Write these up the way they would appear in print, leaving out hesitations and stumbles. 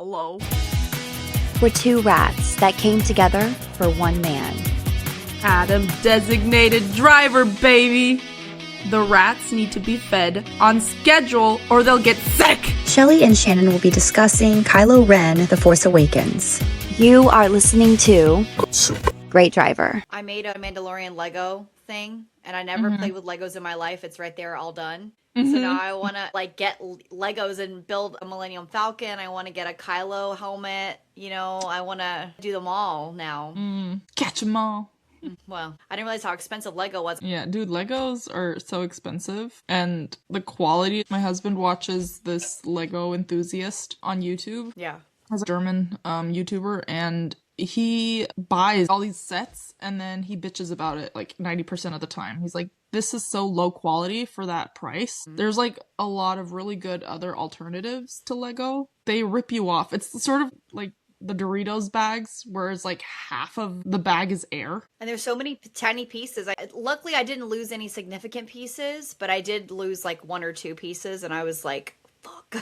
Hello? Were two rats that came together for one man. Adam designated driver, baby! The rats need to be fed on schedule or they'll get sick! Shelley and Shannon will be discussing Kylo Ren, The Force Awakens. You are listening to Great Driver. I made a Mandalorian Lego thing, and I never played with Legos in my life. It's right there, all done. So now I want to get Legos and build a Millennium Falcon. I want to get a Kylo helmet. I want to do them all now. Catch them all. Well, I didn't realize how expensive Lego was. Yeah, dude, Legos are so expensive. And the quality, my husband watches this Lego enthusiast on YouTube. Yeah. As a German YouTuber, and he buys all these sets and then he bitches about it 90% of the time. He's like, this is so low quality for that price. There's a lot of really good other alternatives to Lego. They rip you off. It's sort of like the Doritos bags, where it's half of the bag is air. And there's so many tiny pieces. Luckily, I didn't lose any significant pieces, but I did lose one or two pieces, and I was like, fuck.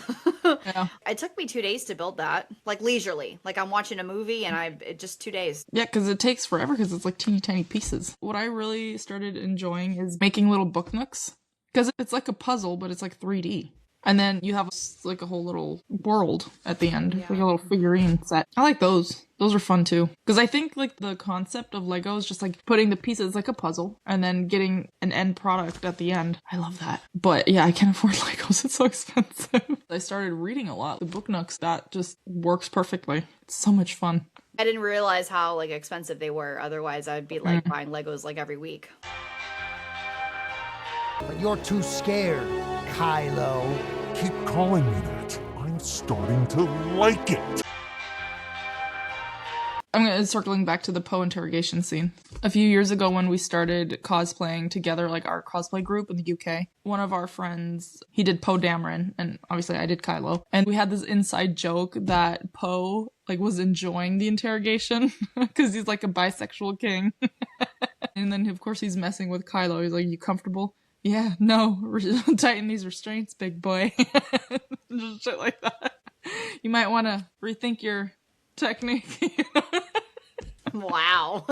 Yeah. It took me 2 days to build that, leisurely. I'm watching a movie, and it just 2 days. Yeah, because it takes forever because it's teeny tiny pieces. What I really started enjoying is making little book nooks, because it's like a puzzle, but it's 3D. And then you have a whole little world at the end, a little figurine set. I like those. Those are fun too. Because I think the concept of Lego is just putting the pieces like a puzzle and then getting an end product at the end. I love that. But yeah, I can't afford Legos. It's so expensive. I started reading a lot. The book nooks, that just works perfectly. It's so much fun. I didn't realize how expensive they were. Otherwise, I'd be buying Legos every week. But you're too scared, Kylo. Keep calling me that. I'm starting to like it. I'm circling back to the Poe interrogation scene. A few years ago when we started cosplaying together, our cosplay group in the UK, one of our friends, he did Poe Dameron, and obviously I did Kylo. And we had this inside joke that Poe, was enjoying the interrogation because he's a bisexual king. And then, of course, he's messing with Kylo. He's like, you comfortable? Yeah, no, tighten these restraints, big boy. Just shit like that. You might want to rethink your technique. Wow.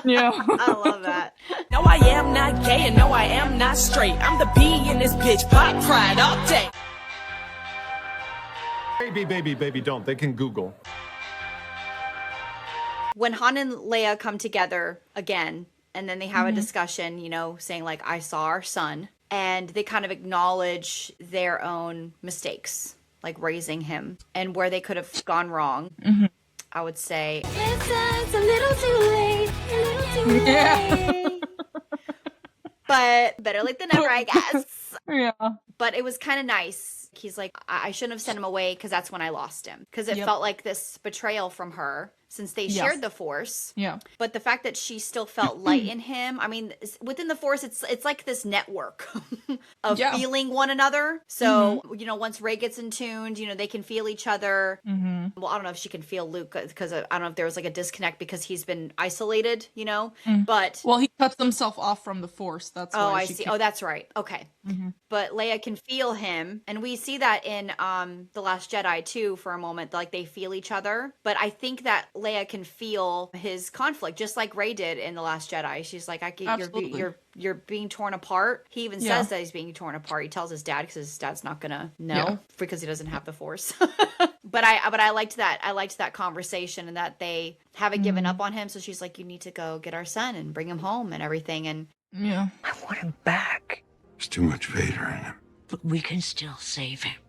Yeah. I love that. No, I am not gay, and no, I am not straight. I'm the B in this bitch, pop pride all day. Baby, don't. They can Google. When Han and Leia come together again, and then they have a discussion, saying I saw our son, and they kind of acknowledge their own mistakes, raising him and where they could have gone wrong. I would say it's a little too late, but better late than never, I guess. Yeah. But it was kind of nice. He's like, I shouldn't have sent him away because that's when I lost him. Because it felt like this betrayal from her since they shared the Force. Yeah. But the fact that she still felt light in him, I mean, within the Force, it's like this network of feeling one another. So, once Rey gets in tuned, they can feel each other. Well, I don't know if she can feel Luke because I don't know if there was a disconnect because he's been isolated, but... Well, he cuts himself off from the Force. That's why. Oh, I see. Oh, that's right. Okay. But Leia can feel him. And we see that in The Last Jedi, too, for a moment. They feel each other. But I think that Leia can feel his conflict, just like Rey did in The Last Jedi. She's like, you're being torn apart. He even says that he's being torn apart. He tells his dad because his dad's not gonna know because he doesn't have the Force. But I liked that. I liked that conversation and that they haven't given up on him. So she's like, you need to go get our son and bring him home and everything. And yeah, I want him back. There's too much Vader in him. But we can still save him.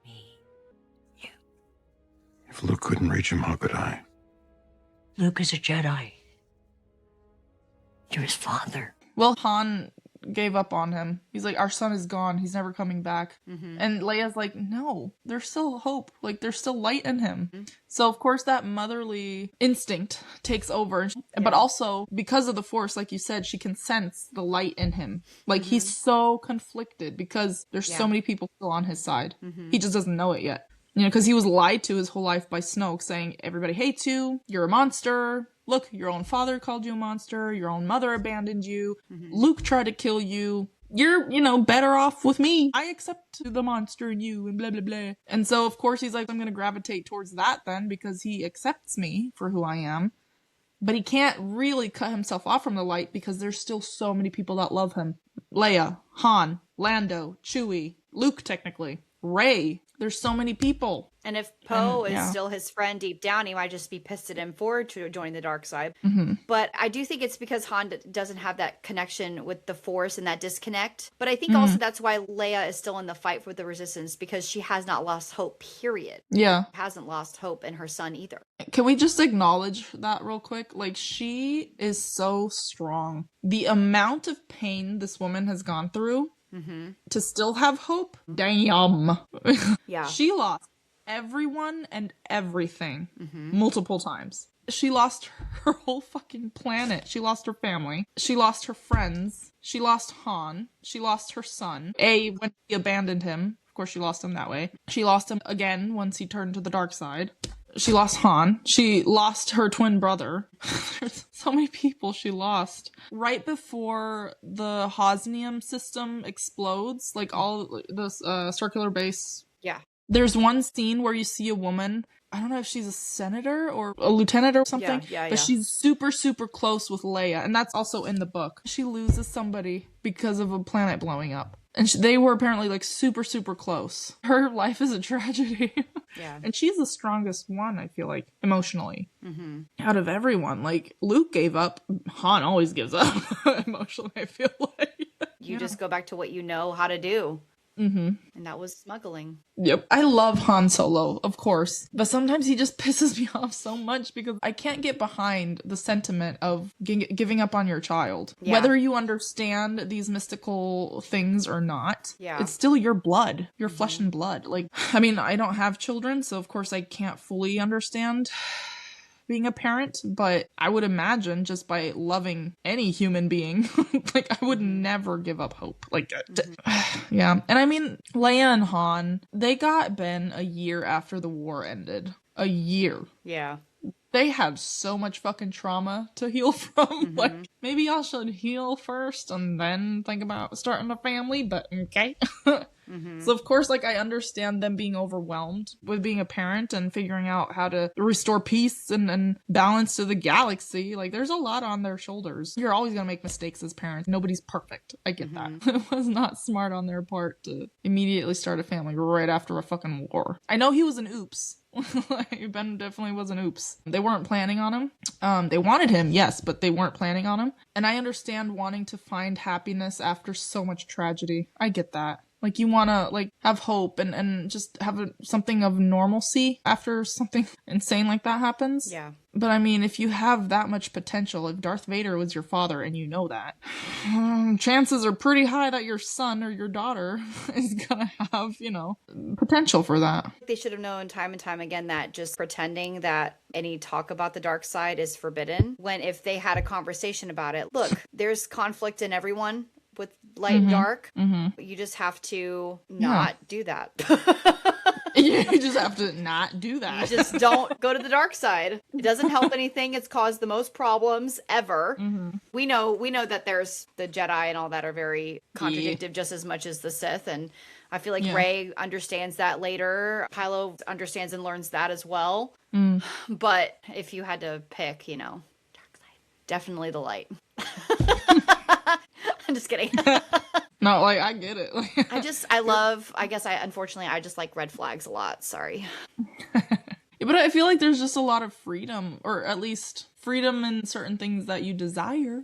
Me. You. If Luke couldn't reach him, how could I? Luke is a Jedi. You're his father. Well, Han gave up on him. He's like, our son is gone. He's never coming back. And Leia's like, no, there's still hope. There's still light in him. So, of course, that motherly instinct takes over. But also, because of the Force, like you said, she can sense the light in him. He's so conflicted because there's so many people still on his side. He just doesn't know it yet. Because he was lied to his whole life by Snoke, saying, everybody hates you, you're a monster, look, your own father called you a monster, your own mother abandoned you, Luke tried to kill you, you're, you know, better off with me. I accept the monster in you and blah, blah, blah. And so, of course, he's like, I'm going to gravitate towards that then because he accepts me for who I am. But he can't really cut himself off from the light because there's still so many people that love him. Leia, Han, Lando, Chewie, Luke technically, Rey. There's so many people. And if Poe is still his friend deep down, he might just be pissed at him for to join the dark side. But I do think it's because Han doesn't have that connection with the Force and that disconnect. But I think also that's why Leia is still in the fight for the Resistance, because she has not lost hope, period. Yeah. Hasn't lost hope in her son either. Can we just acknowledge that real quick? Like, she is so strong. The amount of pain this woman has gone through to still have hope, damn. Yeah. She lost everyone and everything multiple times. She lost her whole fucking planet. She lost her family. She lost her friends. She lost Han. She lost her son. When he abandoned him. Of course, she lost him that way. She lost him again once he turned to the dark side. She lost Han. She lost her twin brother. There's so many people she lost. Right before the Hosnium system explodes, like all this circular base. Yeah. There's one scene where you see a woman, I don't know if she's a senator or a lieutenant or something, but she's super, super close with Leia, and that's also in the book. She loses somebody because of a planet blowing up. And they were apparently like super, super close. Her life is a tragedy. Yeah. And she's the strongest one, I feel like, emotionally. Out of everyone. Like, Luke gave up. Han always gives up emotionally, I feel like. You just go back to what you know how to do. And that was smuggling. Yep. I love Han Solo, of course. But sometimes he just pisses me off so much because I can't get behind the sentiment of giving up on your child. Yeah. Whether you understand these mystical things or not, it's still your blood, your flesh and blood. Like, I mean, I don't have children, so of course I can't fully understand being a parent, but I would imagine just by loving any human being, like, I would never give up hope. Like, yeah. And I mean, Leia and Han, they got Ben a year after the war ended. A year. Yeah. They had so much fucking trauma to heal from. Like, maybe y'all should heal first and then think about starting a family, but okay. So of course, like, I understand them being overwhelmed with being a parent and figuring out how to restore peace and balance to the galaxy. Like, there's a lot on their shoulders. You're always gonna make mistakes as parents. Nobody's perfect. I get that. It was not smart on their part to immediately start a family right after a fucking war. I know he was an oops. Ben definitely was an oops. They weren't planning on him. They wanted him, yes, but they weren't planning on him. And I understand wanting to find happiness after so much tragedy. I get that. Like, you want to, like, have hope and just have something of normalcy after something insane like that happens. Yeah. But, I mean, if you have that much potential, if Darth Vader was your father and you know that, chances are pretty high that your son or your daughter is gonna have, you know, potential for that. They should have known time and time again that just pretending that any talk about the dark side is forbidden, when if they had a conversation about it, look, there's conflict in everyone with light and dark. You just have to not do that. You just have to not do that. You just don't go to the dark side. It doesn't help anything. It's caused the most problems ever. We know that there's the Jedi and all that are very contradictive just as much as the Sith, and I feel like Rey understands that later. Kylo understands and learns that as well. But if you had to pick, you know, dark side, definitely the light. I'm just kidding. No, like, I get it. Unfortunately, I just like red flags a lot. Sorry. But I feel like there's just a lot of freedom, or at least freedom in certain things that you desire,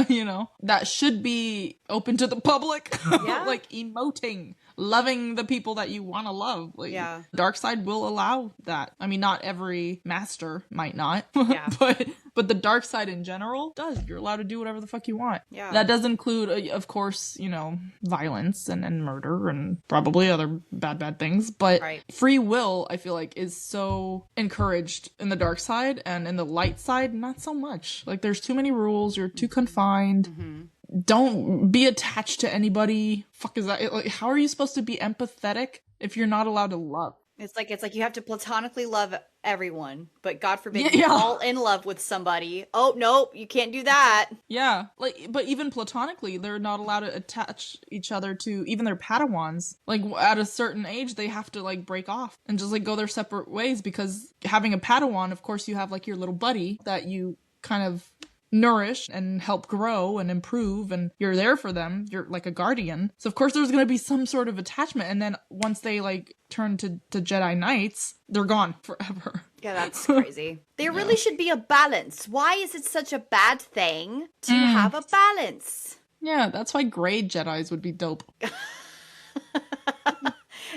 you know, that should be open to the public. Yeah. Like emoting, loving the people that you want to love. Like, dark side will allow that. I mean, not every master might not, but the dark side in general does. You're allowed to do whatever the fuck you want. Yeah. That does include, of course, you know, violence and murder and probably other bad things. But free will, I feel like, is so encouraged in the dark side, and in the light side, not so much. Like, there's too many rules. You're too confined. Don't be attached to anybody. Fuck is that? Like, how are you supposed to be empathetic if you're not allowed to love? It's like you have to platonically love everyone, but God forbid Yeah, you yeah. fall in love with somebody. Oh, nope, you can't do that. Yeah, like, but even platonically, they're not allowed to attach each other to even their Padawans. Like, at a certain age, they have to, like, break off and just, like, go their separate ways, because having a Padawan, of course, you have, like, your little buddy that you kind of nourish and help grow and improve, and you're there for them. You're like a guardian. So, of course, there's going to be some sort of attachment, and then once they, like, turn to Jedi Knights, they're gone forever. Yeah, that's crazy. There really should be a balance. Why is it such a bad thing to have a balance? Yeah, that's why gray Jedis would be dope.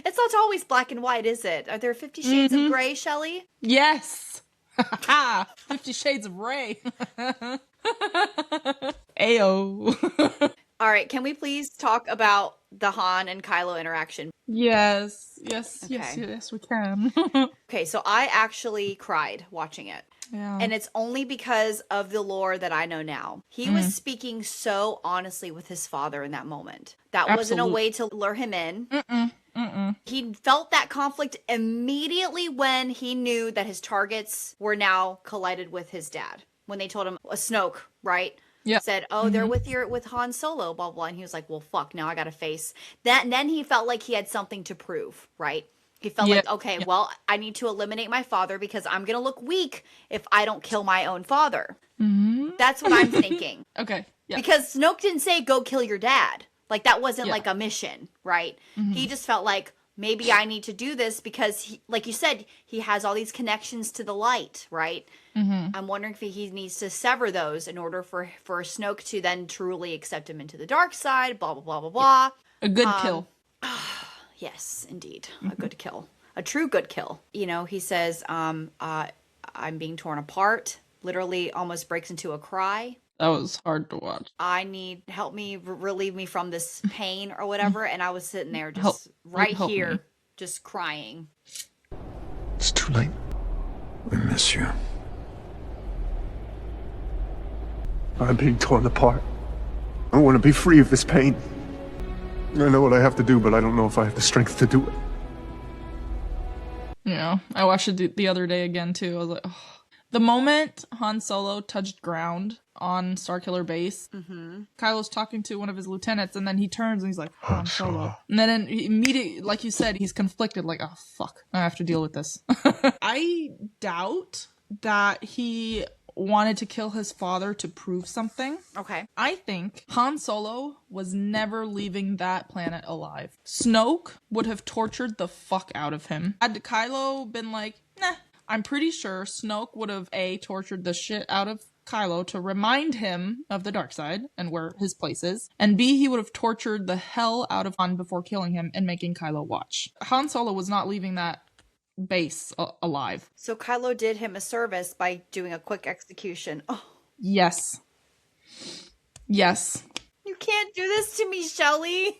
It's not always black and white, is it? Are there 50 Shades of Grey, Shelley? Yes! 50 Shades of Ray. Ayo. All right, can we please talk about the Han and Kylo interaction? Yes, Okay. we can. Okay, so I actually cried watching it. Yeah. And it's only because of the lore that I know now. He was speaking so honestly with his father in that moment. That wasn't a way to lure him in. He felt that conflict immediately when he knew that his targets were now collided with his dad. When they told him, Snoke, right? Yeah. Said, oh, they're with Han Solo, blah, blah. And he was like, well, fuck, now I gotta face that. And then he felt like he had something to prove, right? He felt like, okay, well, I need to eliminate my father because I'm going to look weak if I don't kill my own father. That's what I'm thinking. Okay. Yeah. Because Snoke didn't say, go kill your dad. Like, that wasn't like a mission, right? He just felt like, maybe I need to do this because, he, like you said, he has all these connections to the light, right? I'm wondering if he needs to sever those in order for Snoke to then truly accept him into the dark side, blah, blah, blah, blah, blah. A good kill. Yes, indeed. A good kill. A true good kill. You know, he says, I'm being torn apart. Literally almost breaks into a cry. That was hard to watch. I need, help me, relieve me from this pain or whatever. And I was sitting there just help here, just crying. It's too late. We miss you. I'm being torn apart. I want to be free of this pain. I know what I have to do, but I don't know if I have the strength to do it. Yeah, I watched it the other day again, too. I was like, oh. The moment Han Solo touched ground on Starkiller Base, Kylo's talking to one of his lieutenants, and then he turns and he's like, Han Solo. And then immediately, like you said, he's conflicted, like, oh, fuck, I have to deal with this. I doubt that he wanted to kill his father to prove something. Okay. I think Han Solo was never leaving that planet alive. Snoke would have tortured the fuck out of him. Had Kylo been like, nah, I'm pretty sure Snoke would have tortured the shit out of Kylo to remind him of the dark side and where his place is, and B, he would have tortured the hell out of Han before killing him and making Kylo watch. Han Solo was not leaving that base alive. So Kylo did him a service by doing a quick execution. Oh. Yes. Yes. You can't do this to me, Shelley.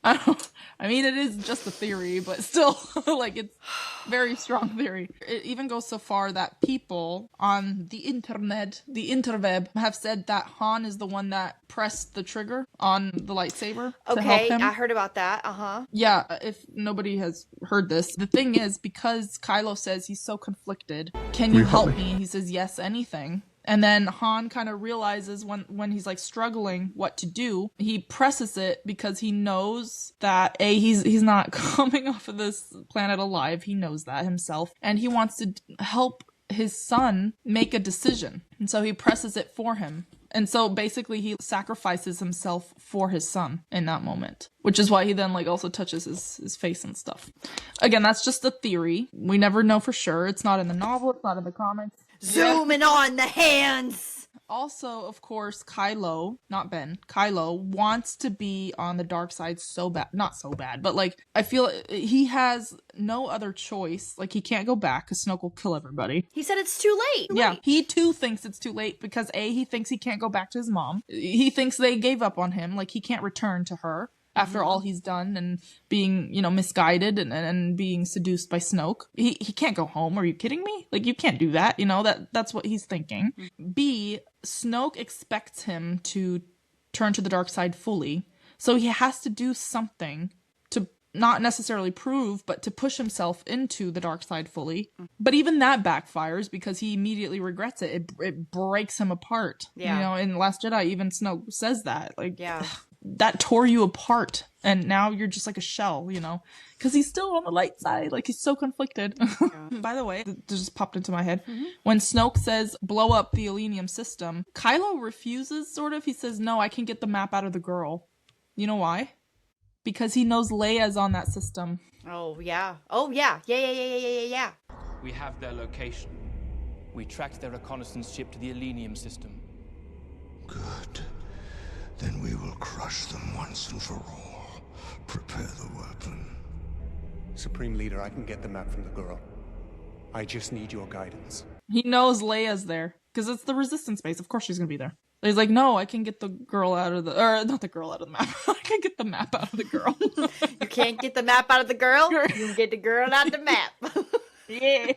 I mean, it is just a theory, but still, like, it's very strong theory. It even goes so far that people on the internet, the interweb, have said that Han is the one that pressed the trigger on the lightsaber to help him. I heard about that. Yeah, if nobody has heard this. The thing is, because Kylo says he's so conflicted, can you help me? He says, yes, anything. And then Han kind of realizes when he's like struggling what to do, he presses it because he knows that he's not coming off of this planet alive. He knows that himself. And he wants to help his son make a decision. And so he presses it for him. And so basically he sacrifices himself for his son in that moment, which is why he then like also touches his face and stuff. Again, that's just a theory. We never know for sure. It's not in the novel. It's not in the comics. Zooming on the hands. Also, of course, Kylo, not Ben, Kylo wants to be on the dark side so bad. Not so bad, but like, I feel he has no other choice. Like, he can't go back because Snoke will kill everybody. He said it's too late. Yeah, he too thinks it's too late because he thinks he can't go back to his mom. He thinks they gave up on him. Like, he can't return to her after all he's done and being, misguided and being seduced by Snoke. He can't go home. Are you kidding me? Like, you can't do that. That's what he's thinking. B, Snoke expects him to turn to the dark side fully. So he has to do something to not necessarily prove, but to push himself into the dark side fully. But even that backfires because he immediately regrets it. It breaks him apart. Yeah. You know, in Last Jedi, even Snoke says that. Like, Yeah. that tore you apart. And now you're just like a shell, you know? Because he's still on the light side. Like, he's so conflicted. Yeah. By the way, it just popped into my head. When Snoke says, blow up the Elenium system, Kylo refuses, sort of. He says, no, I can get the map out of the girl. You know why? Because he knows Leia's on that system. Oh, yeah. Oh, yeah. Yeah. We have their location. We tracked their reconnaissance ship to the Elenium system. Good. Then we will crush them once and for all. Prepare the weapon. Supreme Leader, I can get the map from the girl. I just need your guidance. He knows Leia's there. Because it's the Resistance base. Of course she's going to be there. He's like, no, I can get the girl out of the... Or, not the girl out of the map. I can get the map out of the girl. You can't get the map out of the girl? You can get the girl out of the map. Yeah.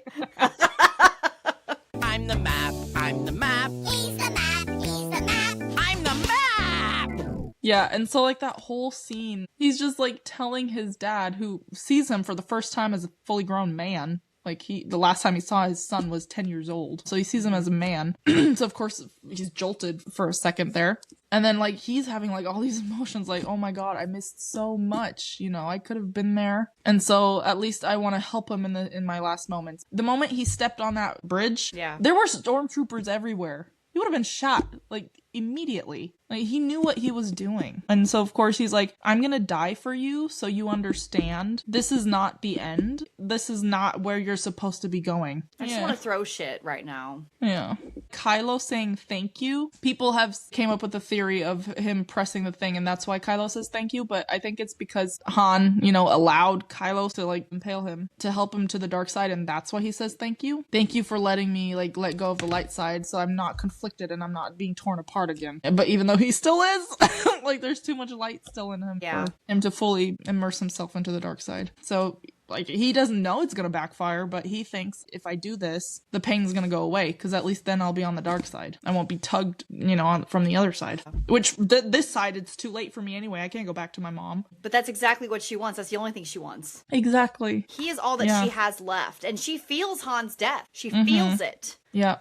I'm the map. I'm the map. He's the map. He's the map. I'm the map. Yeah, and so, like, that whole scene, he's just, like, telling his dad, who sees him for the first time as a fully grown man. Like, the last time he saw his son was 10 years old. So he sees him as a man. So, of course, he's jolted for a second there. And then, like, he's having, like, all these emotions, like, oh my god, I missed so much. You know, I could have been there. And so, at least I want to help him in my last moments. The moment he stepped on that bridge, there were stormtroopers everywhere. He would have been shot, like, immediately. Like, he knew what he was doing. And so, of course, he's like, I'm gonna die for you so you understand. This is not the end. This is not where you're supposed to be going. I just want to throw shit right now. Yeah. Kylo saying thank you. People have came up with the theory of him pressing the thing, and that's why Kylo says thank you, but I think it's because Han, you know, allowed Kylo to, like, impale him, to help him to the dark side, and that's why he says thank you. Thank you for letting me, like, let go of the light side so I'm not conflicted and I'm not being torn apart again. But even though he still is, like, there's too much light still in him for him to fully immerse himself into the dark side. So, like, he doesn't know it's gonna backfire, but he thinks if I do this, the pain's gonna go away, because at least then I'll be on the dark side. I won't be tugged, you know, from the other side. Which, this side, it's too late for me anyway. I can't go back to my mom. But that's exactly what she wants. That's the only thing she wants. Exactly. He is all that she has left. And she feels Han's death. She feels it. Yeah.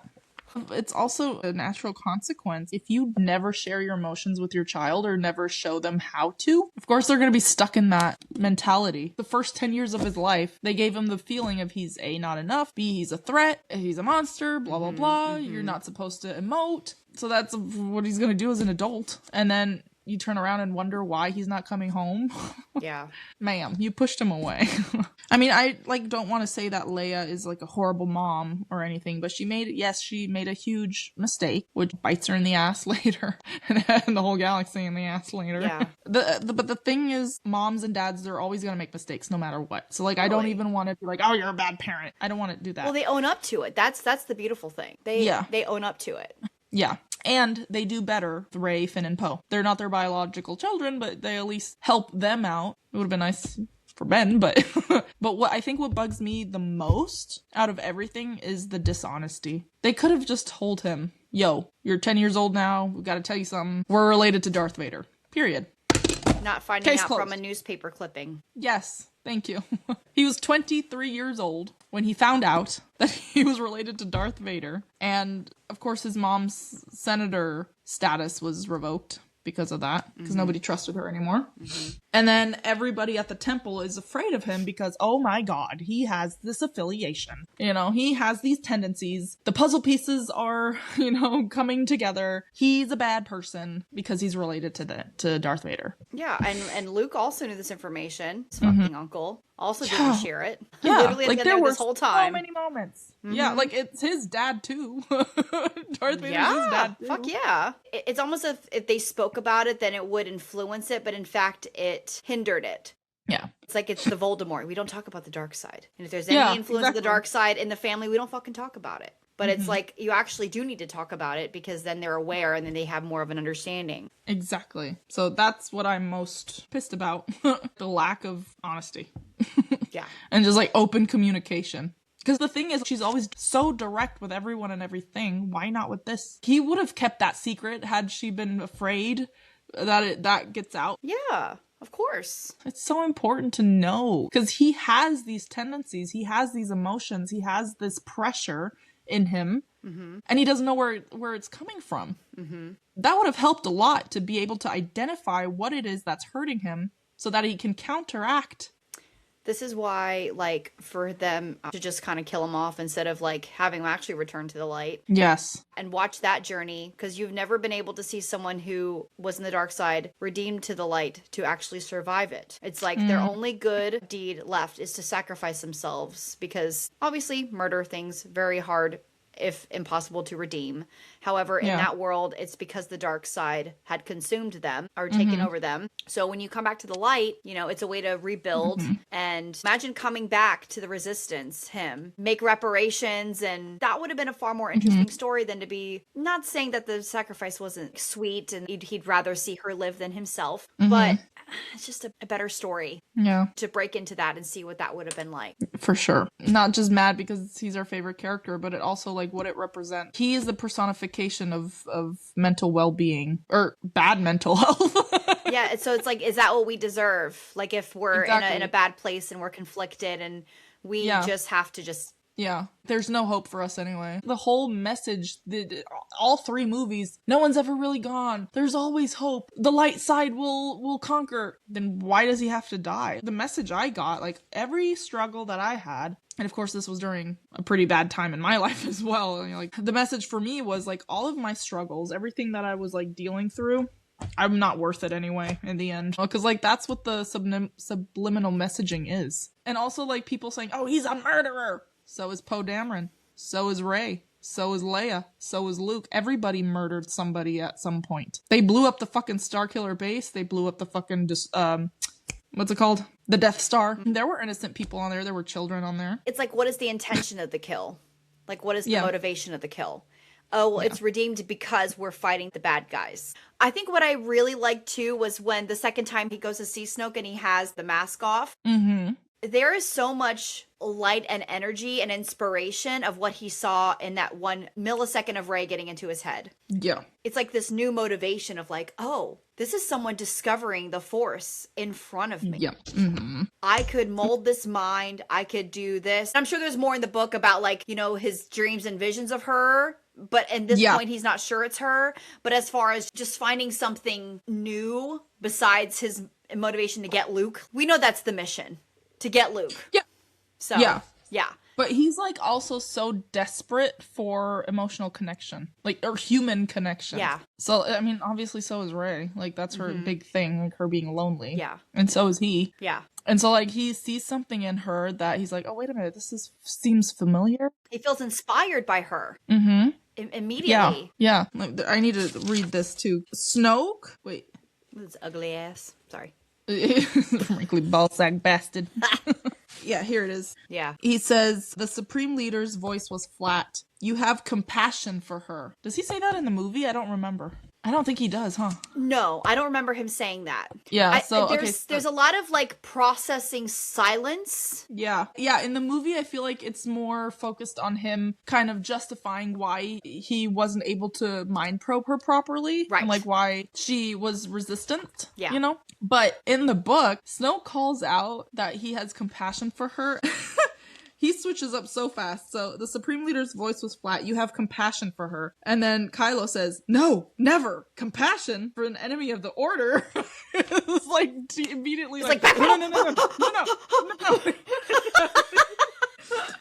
It's also a natural consequence. If you never share your emotions with your child or never show them how to, of course they're going to be stuck in that mentality. The first 10 years of his life, they gave him the feeling of he's A, not enough, B, he's a threat, he's a monster, blah, blah, blah, you're not supposed to emote. So that's what he's going to do as an adult. And then you turn around and wonder why he's not coming home. Yeah. Ma'am, you pushed him away. I mean, I, like, don't want to say that Leia is, like, a horrible mom or anything, but she made a huge mistake, which bites her in the ass later, and the whole galaxy in the ass later. Yeah. But the thing is, moms and dads, they're always going to make mistakes no matter what. So, like, I don't even want to be like, oh, you're a bad parent. I don't want to do that. Well, they own up to it. That's the beautiful thing. They own up to it. Yeah. And they do better, Rey, Finn, and Poe. They're not their biological children, but they at least help them out. It would have been nice for Ben, but but what bugs me the most out of everything is the dishonesty. They could have just told him, yo, you're 10 years old now, we gotta tell you something. We're related to Darth Vader. Period. Not finding Case out closed. from a newspaper clipping. Yes, thank you. He was 23 years old when he found out that he was related to Darth Vader. And, of course, his mom's senator status was revoked because of that, because nobody trusted her anymore. And then everybody at the temple is afraid of him because, oh my god, he has this affiliation. You know, he has these tendencies. The puzzle pieces are, you know, coming together. He's a bad person because he's related to Darth Vader. Yeah, and Luke also knew this information. His fucking uncle also didn't share it. Yeah, Literally like been there there were this whole time. so many moments. Yeah, like it's his dad too. Darth Vader's his dad too. Fuck yeah. It's almost as if they spoke about it, then it would influence it, but in fact, it hindered it. Yeah. It's like it's the Voldemort. We don't talk about the dark side. And if there's any influence of the dark side in the family, we don't fucking talk about it. But it's like, you actually do need to talk about it because then they're aware and then they have more of an understanding. Exactly. So that's what I'm most pissed about. The lack of honesty. Yeah. And just like open communication. Because the thing is, she's always so direct with everyone and everything. Why not with this? He would have kept that secret had she been afraid that that gets out. Yeah. Of course. It's so important to know because he has these tendencies, he has these emotions, he has this pressure in him, and he doesn't know where it's coming from. That would have helped a lot to be able to identify what it is that's hurting him so that he can counteract. This is why, like, for them to just kind of kill him off instead of, like, having him actually return to the light. Yes. And watch that journey, because you've never been able to see someone who was in the dark side redeemed to the light to actually survive it. It's like their only good deed left is to sacrifice themselves, because obviously murder things very hard, if impossible to redeem. However, in that world, it's because the dark side had consumed them or taken over them. So when you come back to the light, you know, it's a way to rebuild. And imagine coming back to the resistance, him, make reparations, and that would have been a far more interesting story than to be, not saying that the sacrifice wasn't sweet and he'd rather see her live than himself, but it's just a better story. Yeah. To break into that and see what that would have been like. For sure. Not just mad because he's our favorite character, but it also like what it represents. He is the personification of mental well-being or bad mental health. Yeah, so it's like, is that what we deserve? Like if we're in a bad place and we're conflicted and we just have to just... Yeah, there's no hope for us anyway. The whole message, all three movies, no one's ever really gone. There's always hope. The light side will conquer. Then why does he have to die? The message I got, like every struggle that I had, and of course this was during a pretty bad time in my life as well. And, like the message for me was like all of my struggles, everything that I was like dealing through, I'm not worth it anyway in the end. Because like that's what the subliminal messaging is. And also like people saying, oh, he's a murderer. So is Poe Dameron. So is Rey. So is Leia. So is Luke. Everybody murdered somebody at some point. They blew up the fucking Starkiller base. They blew up the fucking, what's it called? The Death Star. There were innocent people on there. There were children on there. It's like, what is the intention of the kill? Like, what is the motivation of the kill? Oh, well, it's redeemed because we're fighting the bad guys. I think what I really liked, too, was when the second time he goes to see Snoke and he has the mask off. There is so much light and energy and inspiration of what he saw in that 1 millisecond of Rey getting into his head. Yeah. It's like this new motivation of like, oh, this is someone discovering the Force in front of me. Yeah. I could mold this mind. I could do this. I'm sure there's more in the book about like, you know, his dreams and visions of her. But at this point, he's not sure it's her. But as far as just finding something new besides his motivation to get Luke, we know that's the mission. To get Luke. Yeah. So, yeah. But he's like also so desperate for emotional connection, like, or human connection. Yeah. So, I mean, obviously so is Rey. Like, that's her big thing, like her being lonely. Yeah. And so is he. Yeah. And so, like, he sees something in her that he's like, oh, wait a minute, seems familiar. He feels inspired by her. Immediately. Yeah. Like, I need to read this too. Snoke? Wait. This ugly ass. Sorry. Wrinkly ballsack bastard. Yeah, here it is. Yeah. He says, the Supreme Leader's voice was flat. You have compassion for her. Does he say that in the movie? I don't remember. I don't think he does, huh? No, I don't remember him saying that. Yeah, there's a lot of like processing silence. Yeah. Yeah, in the movie I feel like it's more focused on him kind of justifying why he wasn't able to mind probe her properly. Right. And like why she was resistant. Yeah. You know? But in the book, Snoke calls out that he has compassion for her. He switches up so fast. So the Supreme Leader's voice was flat. You have compassion for her. And then Kylo says, no, never. Compassion for an enemy of the Order. It's like immediately like no.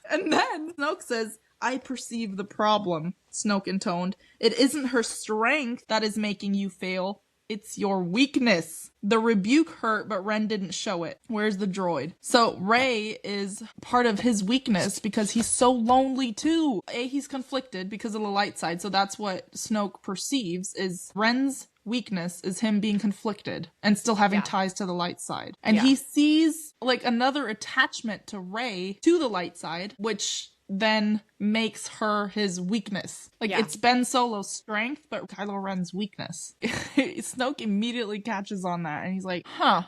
And then Snoke says, I perceive the problem, Snoke intoned. It isn't her strength that is making you fail. It's your weakness. The rebuke hurt, but Ren didn't show it. Where's the droid? So Rey is part of his weakness because he's so lonely too. He's conflicted because of the light side. So that's what Snoke perceives is Ren's weakness is him being conflicted and still having ties to the light side. And he sees like another attachment to Rey to the light side, which then makes her his weakness. Like it's Ben Solo's strength, but Kylo Ren's weakness. Snoke immediately catches on that and he's like, huh,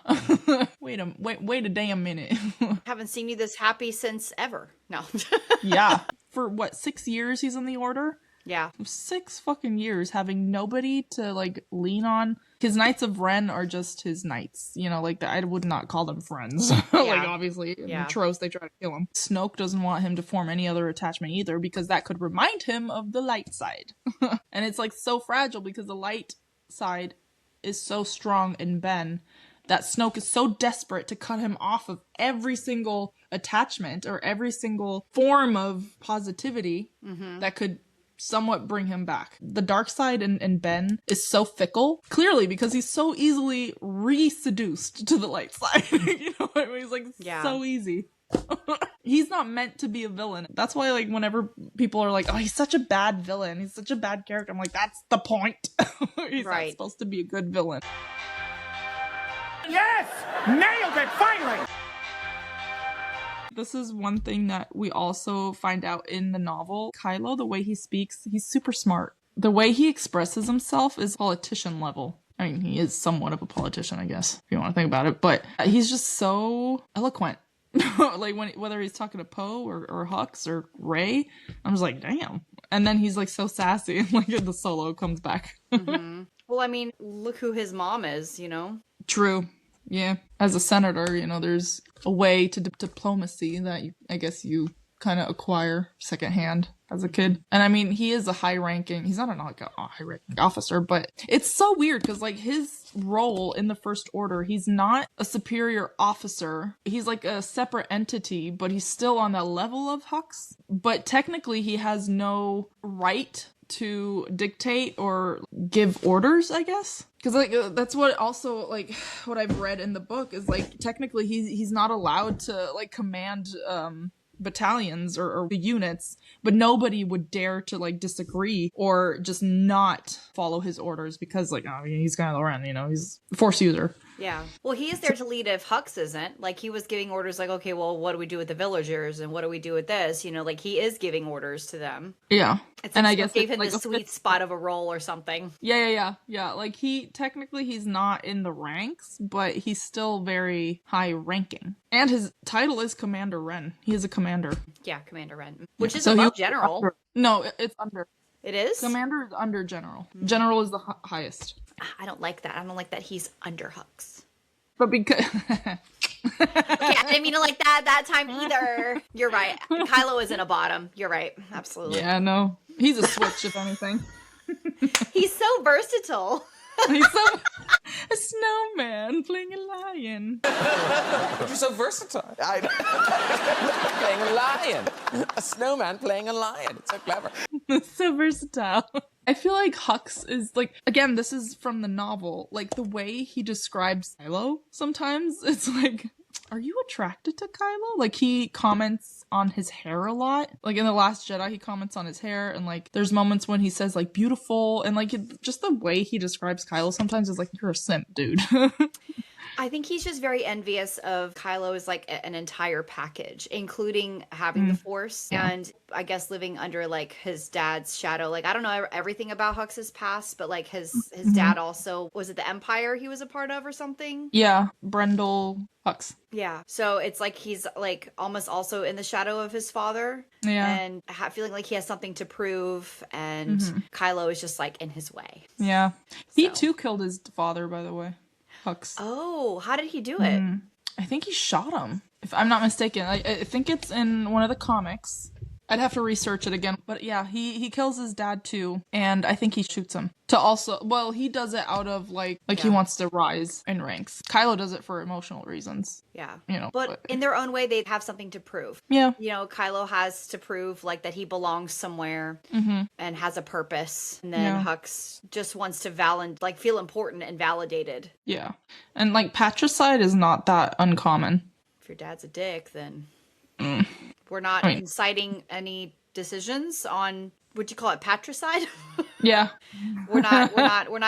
wait a damn minute. Haven't seen you this happy since ever. No. Yeah. For what, 6 years he's in the Order? Yeah. 6 fucking years having nobody to, like, lean on. His Knights of Ren are just his knights. You know, like, I would not call them friends. Like, obviously, in Tros, they try to kill him. Snoke doesn't want him to form any other attachment either, because that could remind him of the light side. And it's, like, so fragile because the light side is so strong in Ben that Snoke is so desperate to cut him off of every single attachment or every single form of positivity that could somewhat bring him back. The dark side in Ben is so fickle, clearly because he's so easily re-seduced to the light side. You know what I mean? He's like, so easy. He's not meant to be a villain. That's why, like, whenever people are like, oh, he's such a bad villain, he's such a bad character, I'm like, that's the point. He's not supposed to be a good villain. Yes! Nailed it, finally! This is one thing that we also find out in the novel. Kylo, the way he speaks, he's super smart. The way he expresses himself is politician level. I mean, he is somewhat of a politician, I guess, if you want to think about it. But he's just so eloquent. Like, whether he's talking to Poe or Hux or Rey, I'm just like, damn. And then he's like so sassy, and like the Solo comes back. Well, I mean, look who his mom is, you know? True. Yeah. As a senator, you know, there's a way to diplomacy that I guess you kind of acquire secondhand as a kid. And I mean, he is a high-ranking, he's not a high-ranking officer, but it's so weird because, like, his role in the First Order, he's not a superior officer. He's like a separate entity, but he's still on that level of Hux. But technically, he has no right to dictate or give orders, I guess. Because, like, that's what also, like, what I've read in the book is, like, technically he's not allowed to, like, command battalions or the units, but nobody would dare to, like, disagree or just not follow his orders because, like, oh, he's Kylo Ren, you know, he's a Force user. Yeah. Well, he is there to lead if Hux isn't. Like, he was giving orders like, okay, well, what do we do with the villagers? And what do we do with this? You know, like, he is giving orders to them. Yeah. It's and like I guess gave him like the sweet spot of a role or something. Yeah. Like, he's not in the ranks, but he's still very high ranking. And his title is Commander Ren. He is a commander. Yeah, Commander Ren. Which is so above General. No, it's under. It is? Commander is under General. General is the highest. I don't like that. I don't like that he's under Hux. But because... Okay, I didn't mean to like that time either. You're right. Kylo is in a bottom. You're right. Absolutely. Yeah, no. He's a switch, if anything. He's so versatile. He's so... a snowman playing a lion. You're so versatile. Playing a lion. A snowman playing a lion. It's so clever. So versatile. I feel like Hux is, like, again, this is from the novel, like, the way he describes Kylo sometimes, it's like, are you attracted to Kylo? Like, he comments on his hair a lot. Like, in The Last Jedi, he comments on his hair, and, like, there's moments when he says, like, beautiful, and, like, just the way he describes Kylo sometimes is like, you're a simp, dude. I think he's just very envious of Kylo as, like, an entire package, including having the Force and I guess living under, like, his dad's shadow. Like, I don't know everything about Hux's past, but, like, his dad also, was it the Empire he was a part of or something? Yeah, Brendel Hux. Yeah. So it's like he's, like, almost also in the shadow of his father. Yeah. And feeling like he has something to prove, and Kylo is just, like, in his way. Yeah. He, too, killed his father, by the way. Hux. Oh, how did he do it? I think he shot him, if I'm not mistaken. I think it's in one of the comics. I'd have to research it again. But yeah, he kills his dad too, and I think he shoots him. To also, well, he does it out of, like he wants to rise in ranks. Kylo does it for emotional reasons. Yeah. You know. But in their own way, they have something to prove. Yeah. You know, Kylo has to prove, like, that he belongs somewhere and has a purpose. And then Hux just wants to feel important and validated. Yeah. And, like, patricide is not that uncommon. If your dad's a dick, then we're not inciting any decisions on, would you call it, patricide? Yeah. We're not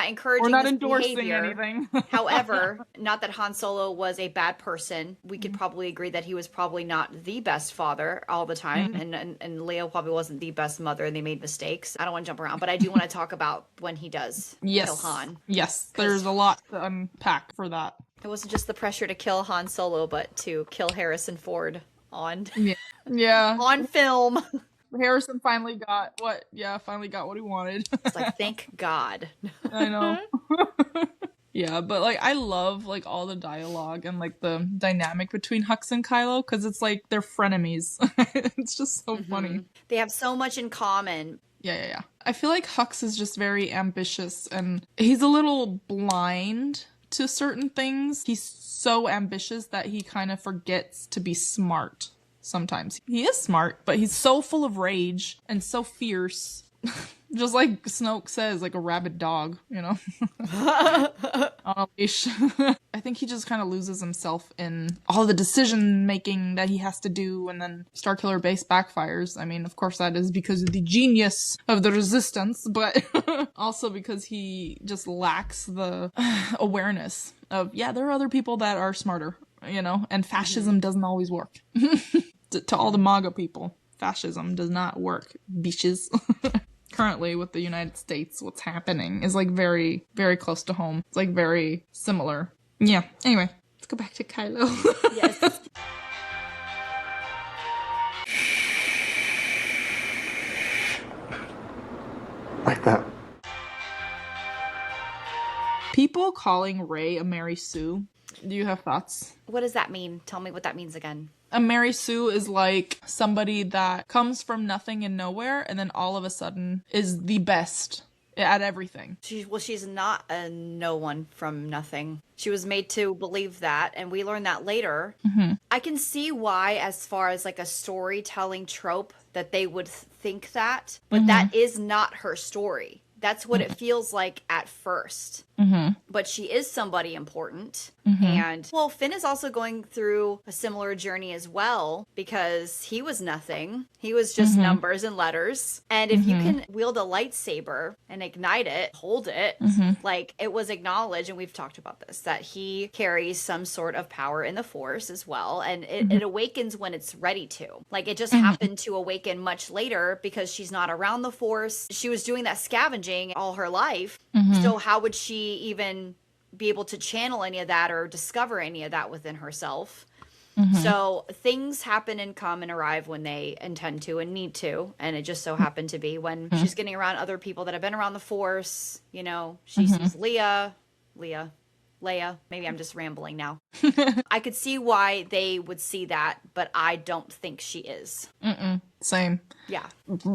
encouraging We're not this endorsing behavior. anything. However, not that Han Solo was a bad person. We could probably agree that he was probably not the best father all the time, and Leo probably wasn't the best mother, and they made mistakes. I don't want to jump around, but I do want to talk about when he does kill Han. Yes, there's a lot to unpack for that. It wasn't just the pressure to kill Han Solo, but to kill Harrison Ford on on film. Harrison finally got what he wanted. It's like, thank God. I know. Yeah, but like I love like all the dialogue and like the dynamic between Hux and Kylo because it's like they're frenemies. It's just so funny. They have so much in common. Yeah. I feel like Hux is just very ambitious and he's a little blind to certain things. He's so ambitious that he kind of forgets to be smart sometimes. He is smart, but he's so full of rage and so fierce. Just like Snoke says, like a rabid dog, you know? On a leash. I think he just kind of loses himself in all the decision making that he has to do, and then Starkiller Base backfires. I mean, of course that is because of the genius of the Resistance, but also because he just lacks the awareness of, there are other people that are smarter, you know? And fascism doesn't always work. To all the MAGA people, fascism does not work, bitches. Currently with the United States, what's happening is like very, very close to home. It's like very similar. Yeah. Anyway, let's go back to Kylo. Yes. Like that. People calling Rey a Mary Sue. Do you have thoughts? What does that mean? Tell me what that means again. A Mary Sue is like somebody that comes from nothing and nowhere and then all of a sudden is the best at everything. She's not a no one from nothing. She was made to believe that, and we learn that later. I can see why, as far as like a storytelling trope, that they would think that, but that is not her story. That's what it feels like at first. But she is somebody important. And, well, Finn is also going through a similar journey as well, because he was nothing. He was just numbers and letters. And if you can wield a lightsaber and ignite it, hold it, like it was acknowledged, and we've talked about this, that he carries some sort of power in the Force as well. And it awakens when it's ready to. Like, it just happened to awaken much later because she's not around the Force. She was doing that scavenging all her life. So how would she even be able to channel any of that or discover any of that within herself? So things happen and come and arrive when they intend to and need to. And it just so happened to be when she's getting around other people that have been around the Force. You know, she sees Leia. Maybe I'm just rambling now. I could see why they would see that, but I don't think she is. Same. Yeah.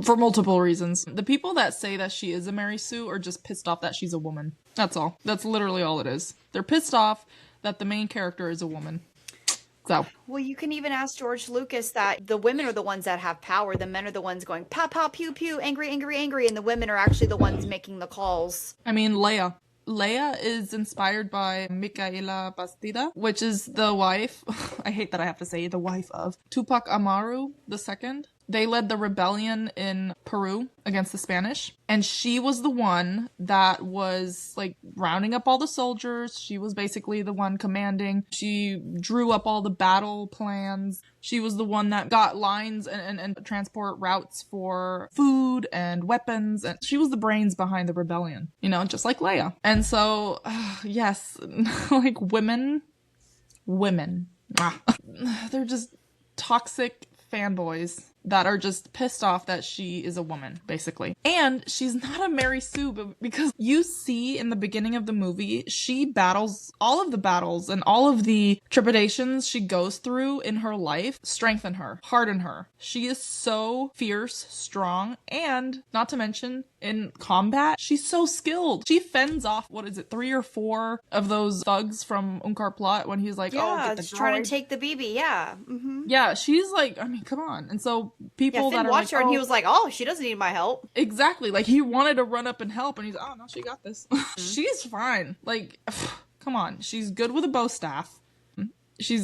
For multiple reasons. The people that say that she is a Mary Sue are just pissed off that she's a woman. That's all. That's literally all it is. They're pissed off that the main character is a woman. So. Well, you can even ask George Lucas that the women are the ones that have power. The men are the ones going, pow, pow, pew, pew, angry, angry, angry. And the women are actually the ones making the calls. I mean, Leia is inspired by Micaela Bastida, which is the wife, I hate that I have to say, the wife of Tupac Amaru II. They led the rebellion in Peru against the Spanish. And she was the one that was like rounding up all the soldiers. She was basically the one commanding. She drew up all the battle plans. She was the one that got lines and transport routes for food and weapons. And she was the brains behind the rebellion, you know, just like Leia. And so, yes, like women, they're just toxic fanboys that are just pissed off that she is a woman, basically. And she's not a Mary Sue, but because you see in the beginning of the movie, she battles all of the battles and all of the trepidations she goes through in her life, strengthen her, harden her. She is so fierce, strong, and not to mention in combat, she's so skilled. She fends off, 3 or 4 of those thugs from Unkar Plot when he's like, get the droid. Trying to take the BB, yeah. Yeah, she's like, I mean, come on. And so people Finn that are watched like, her and he was like, oh, she doesn't need my help. Exactly. Like, he wanted to run up and help, and he's like, oh, no, she got this. She's fine. Like, come on. She's good with a bow staff. She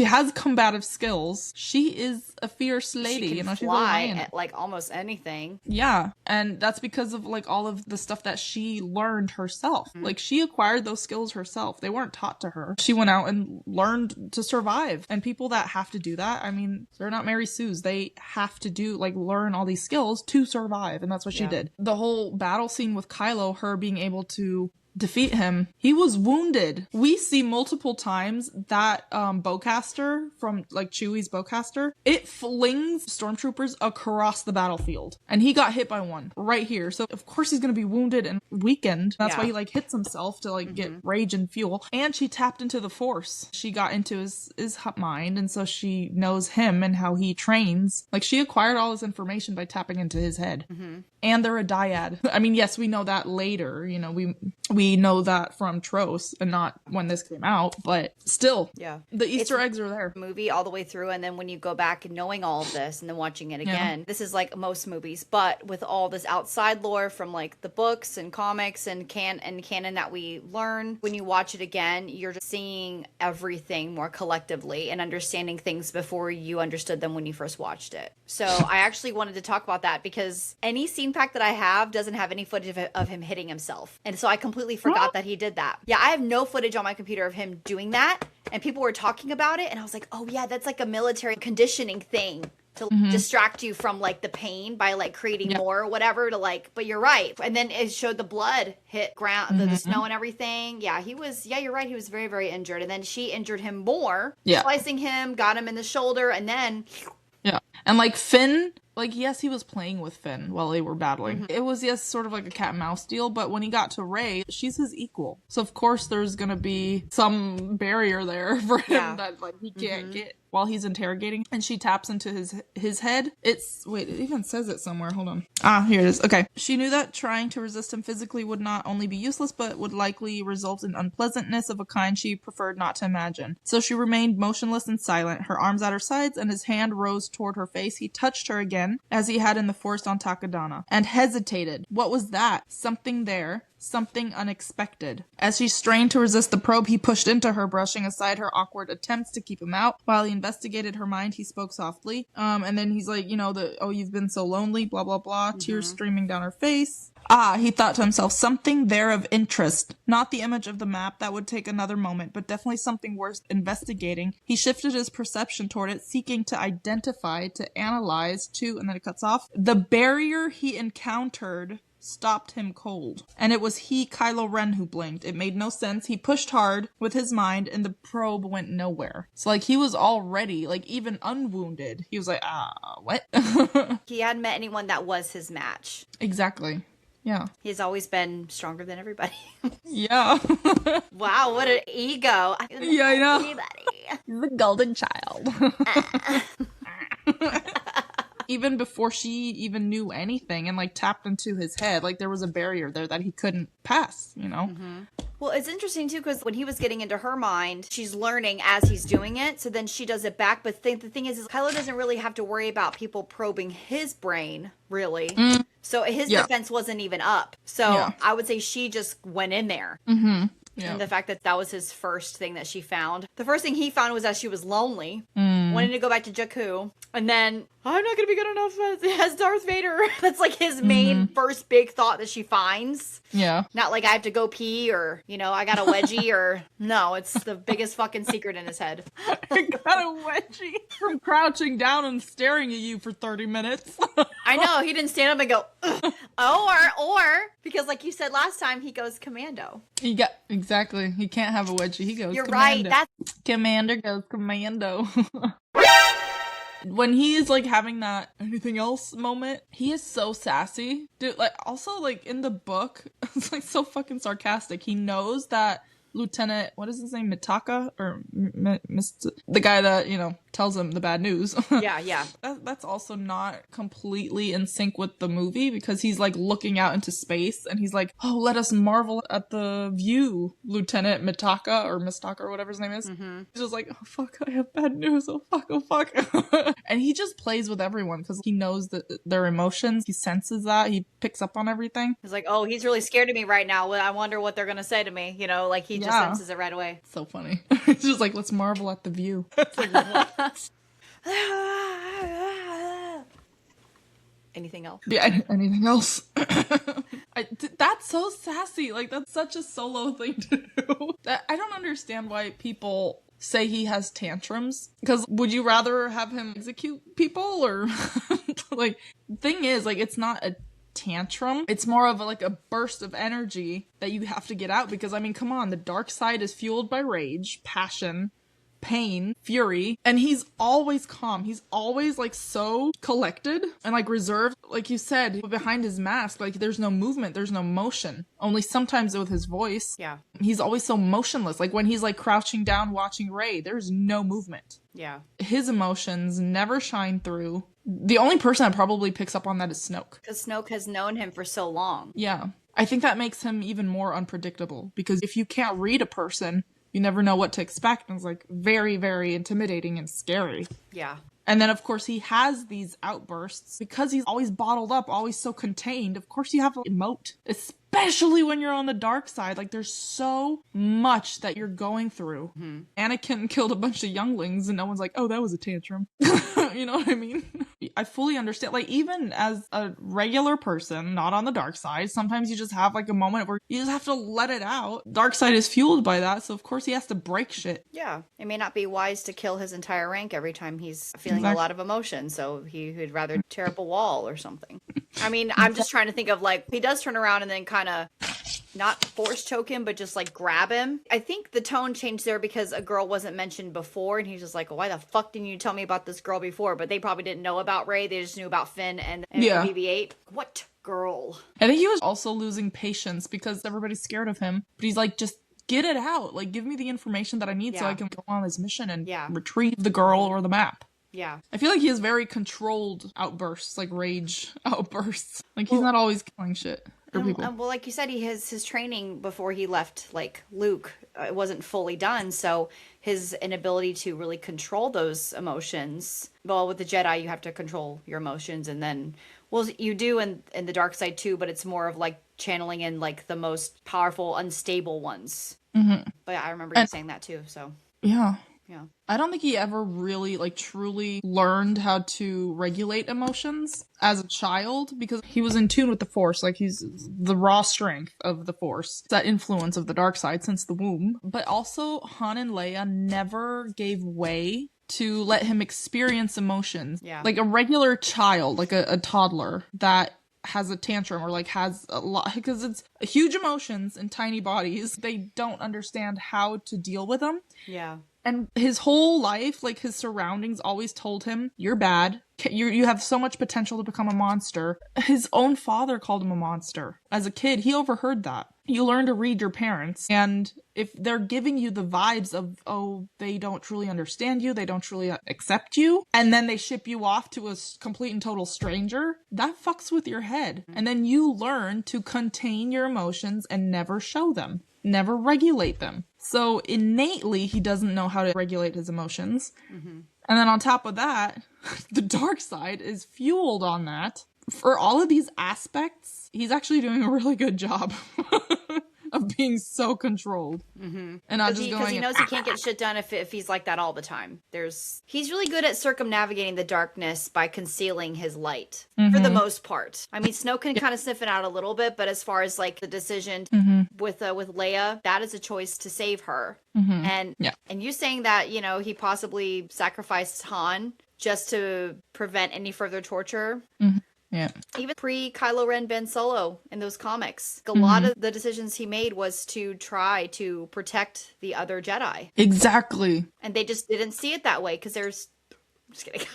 has combative skills. She is a fierce lady. She can she's a fly lion. at like almost anything. Yeah, and that's because of like all of the stuff that she learned herself. Like, she acquired those skills herself. They weren't taught to her. She went out and learned to survive. And people that have to do that, I mean, they're not Mary Sue's. They have to learn all these skills to survive, and that's what she did. The whole battle scene with Kylo, her being able to defeat him, he was wounded. We see multiple times that bowcaster from like Chewie's bowcaster, it flings stormtroopers across the battlefield, and he got hit by one right here. So of course he's gonna be wounded and weakened. That's why he like hits himself to like get rage and fuel. And she tapped into the Force. She got into his mind, and so she knows him and how he trains. Like she acquired all this information by tapping into his head. And they're a dyad. I mean, yes, we know that later. You know, we know that from Tros and not when this came out, but still, the Easter eggs are there. Movie all the way through, and then when you go back and knowing all of this and then watching it again, this is like most movies, but with all this outside lore from like the books and comics and canon that we learn, when you watch it again, you're just seeing everything more collectively and understanding things before you understood them when you first watched it. So I actually wanted to talk about that because any scene pack that I have doesn't have any footage of him hitting himself. And so I completely forgot that he did that. Yeah, I have no footage on my computer of him doing that. And people were talking about it. And I was like, oh yeah, that's like a military conditioning thing to distract you from like the pain by like creating more or whatever to like, but you're right. And then it showed the blood hit ground, the snow and everything. Yeah, you're right. He was very, very injured. And then she injured him more, slicing him, got him in the shoulder. And then... Yeah. And like Finn, like, yes, he was playing with Finn while they were battling. It was, yes, sort of like a cat and mouse deal, but when he got to Rey, she's his equal. So of course there's gonna be some barrier there for him that like he can't get while he's interrogating. And she taps into his head. It even says it somewhere. Hold on. Here it is. Okay. She knew that trying to resist him physically would not only be useless, but would likely result in unpleasantness of a kind she preferred not to imagine. So she remained motionless and silent, her arms at her sides, and his hand rose toward her face. He touched her again, as he had in the Force on Takadana, and hesitated. What was that? Something there. Something unexpected. As she strained to resist the probe, he pushed into her, brushing aside her awkward attempts to keep him out. While he investigated her mind, he spoke softly. And then he's like, you've been so lonely, blah, blah, blah, tears streaming down her face. He thought to himself, something there of interest. Not the image of the map, that would take another moment, but definitely something worth investigating. He shifted his perception toward it, seeking to identify, to analyze, and then it cuts off. The barrier he encountered stopped him cold. And it was he, Kylo Ren, who blinked. It made no sense. He pushed hard with his mind, and the probe went nowhere. So, like, he was already, like, even unwounded. He was like, what? He hadn't met anyone that was his match. Exactly. Yeah. He's always been stronger than everybody. Yeah. Wow, what an ego. Yeah, I know. Anybody. He's the golden child. Even before she even knew anything and like tapped into his head, like there was a barrier there that he couldn't pass, Well, it's interesting too, because when he was getting into her mind, she's learning as he's doing it. So then she does it back. But the thing is Kylo doesn't really have to worry about people probing his brain, really. So his defense wasn't even up. So I would say she just went in there. And the fact that was his first thing that she found. The first thing he found was that she was lonely, wanting to go back to Jakku. And then, I'm not going to be good enough as Darth Vader. That's like his main first big thought that she finds. Yeah. Not like I have to go pee or, I got a wedgie or... No, it's the biggest fucking secret in his head. I got a wedgie from crouching down and staring at you for 30 minutes. I know, he didn't stand up and go, ugh. Or, because like you said last time, he goes commando. Exactly. He can't have a wedgie. He goes You're commando. right. Commander goes commando. When he is like having that anything else moment, he is so sassy. Dude, like also like in the book, it's like so fucking sarcastic. He knows that Lieutenant, what is his name? Mitaka? Or the guy that, tells him the bad news. Yeah. That's also not completely in sync with the movie because he's like looking out into space and he's like, oh, let us marvel at the view, Lieutenant Mitaka or Mistaka or whatever his name is. He's just like, oh fuck, I have bad news. Oh fuck. And he just plays with everyone because he knows that their emotions. He senses that. He picks up on everything. He's like, oh, he's really scared of me right now. I wonder what they're going to say to me. Like he just senses it right away. So funny. It's just like, let's marvel at the view. It's like, what? Anything else? Yeah, anything else? That's so sassy. Like, that's such a Solo thing to do. I don't understand why people say he has tantrums. Because would you rather have him execute people or... like, thing is, like, it's not a tantrum. It's more of like a burst of energy that you have to get out because, I mean, come on, the dark side is fueled by rage, passion, pain, fury, and he's always calm. He's always like so collected and like reserved. Like you said, behind his mask, like there's no movement, there's no motion. Only sometimes with his voice. Yeah. He's always so motionless. Like when he's like crouching down watching Rey, there's no movement. Yeah. His emotions never shine through. The only person that probably picks up on that is Snoke. Because Snoke has known him for so long. Yeah. I think that makes him even more unpredictable because if you can't read a person, you never know what to expect. And it's like very, very intimidating and scary. Yeah. And then, of course, he has these outbursts because he's always bottled up, always so contained. Of course, you have to emote, especially when you're on the dark side. Like, there's so much that you're going through. Mm-hmm. Anakin killed a bunch of younglings, and no one's like, oh, that was a tantrum. You know what I mean? I fully understand. Like, even as a regular person, not on the dark side, sometimes you just have, like, a moment where you just have to let it out. Dark side is fueled by that, so of course he has to break shit. Yeah. It may not be wise to kill his entire rank every time he's feeling a lot of emotion, so he'd rather tear up a wall or something. I mean, I'm just trying to think of, like, he does turn around and then kind of not force choke him, but just like grab him. I think the tone changed there because a girl wasn't mentioned before, and he's just like, why the fuck didn't you tell me about this girl before? But they probably didn't know about Rey. They just knew about Finn and BB-8. What girl? I think he was also losing patience because everybody's scared of him. But he's like, just get it out. Like, give me the information that I need so I can go on this mission and retrieve the girl or the map. Yeah. I feel like he has very controlled outbursts, like rage outbursts. Like, he's not always killing shit. Well, like you said, his training before he left, like Luke, it wasn't fully done. So his inability to really control those emotions. Well, with the Jedi, you have to control your emotions, and then, well, you do in the dark side too. But it's more of like channeling in like the most powerful, unstable ones. Mm-hmm. But I remember you saying that too. So yeah. Yeah. I don't think he ever really, like, truly learned how to regulate emotions as a child because he was in tune with the Force. Like, he's the raw strength of the Force, that influence of the dark side since the womb. But also, Han and Leia never gave way to let him experience emotions. Yeah. Like a regular child, like a toddler that has a tantrum or like has a lot, because it's huge emotions in tiny bodies. They don't understand how to deal with them. Yeah. And his whole life, like his surroundings always told him, you're bad. You have so much potential to become a monster. His own father called him a monster. As a kid, he overheard that. You learn to read your parents. And if they're giving you the vibes of, oh, they don't truly understand you, they don't truly accept you, and then they ship you off to a complete and total stranger, that fucks with your head. And then you learn to contain your emotions and never show them. Never regulate them. So innately, he doesn't know how to regulate his emotions. Mm-hmm. And then on top of that, the dark side is fueled on that. For all of these aspects, he's actually doing a really good job of being so controlled. Mm-hmm. And not just because he knows he can't get shit done if he's like that all the time. He's really good at circumnavigating the darkness by concealing his light for the most part. I mean, Snoke can kind of sniff it out a little bit, but as far as like the decision with Leia, that is a choice to save her. Mm-hmm. And you saying that, you know, he possibly sacrificed Han just to prevent any further torture. Mm-hmm. Yeah. Even pre-Kylo Ren Ben Solo in those comics, a lot of the decisions he made was to try to protect the other Jedi. Exactly. And they just didn't see it that way because there's... I'm just kidding.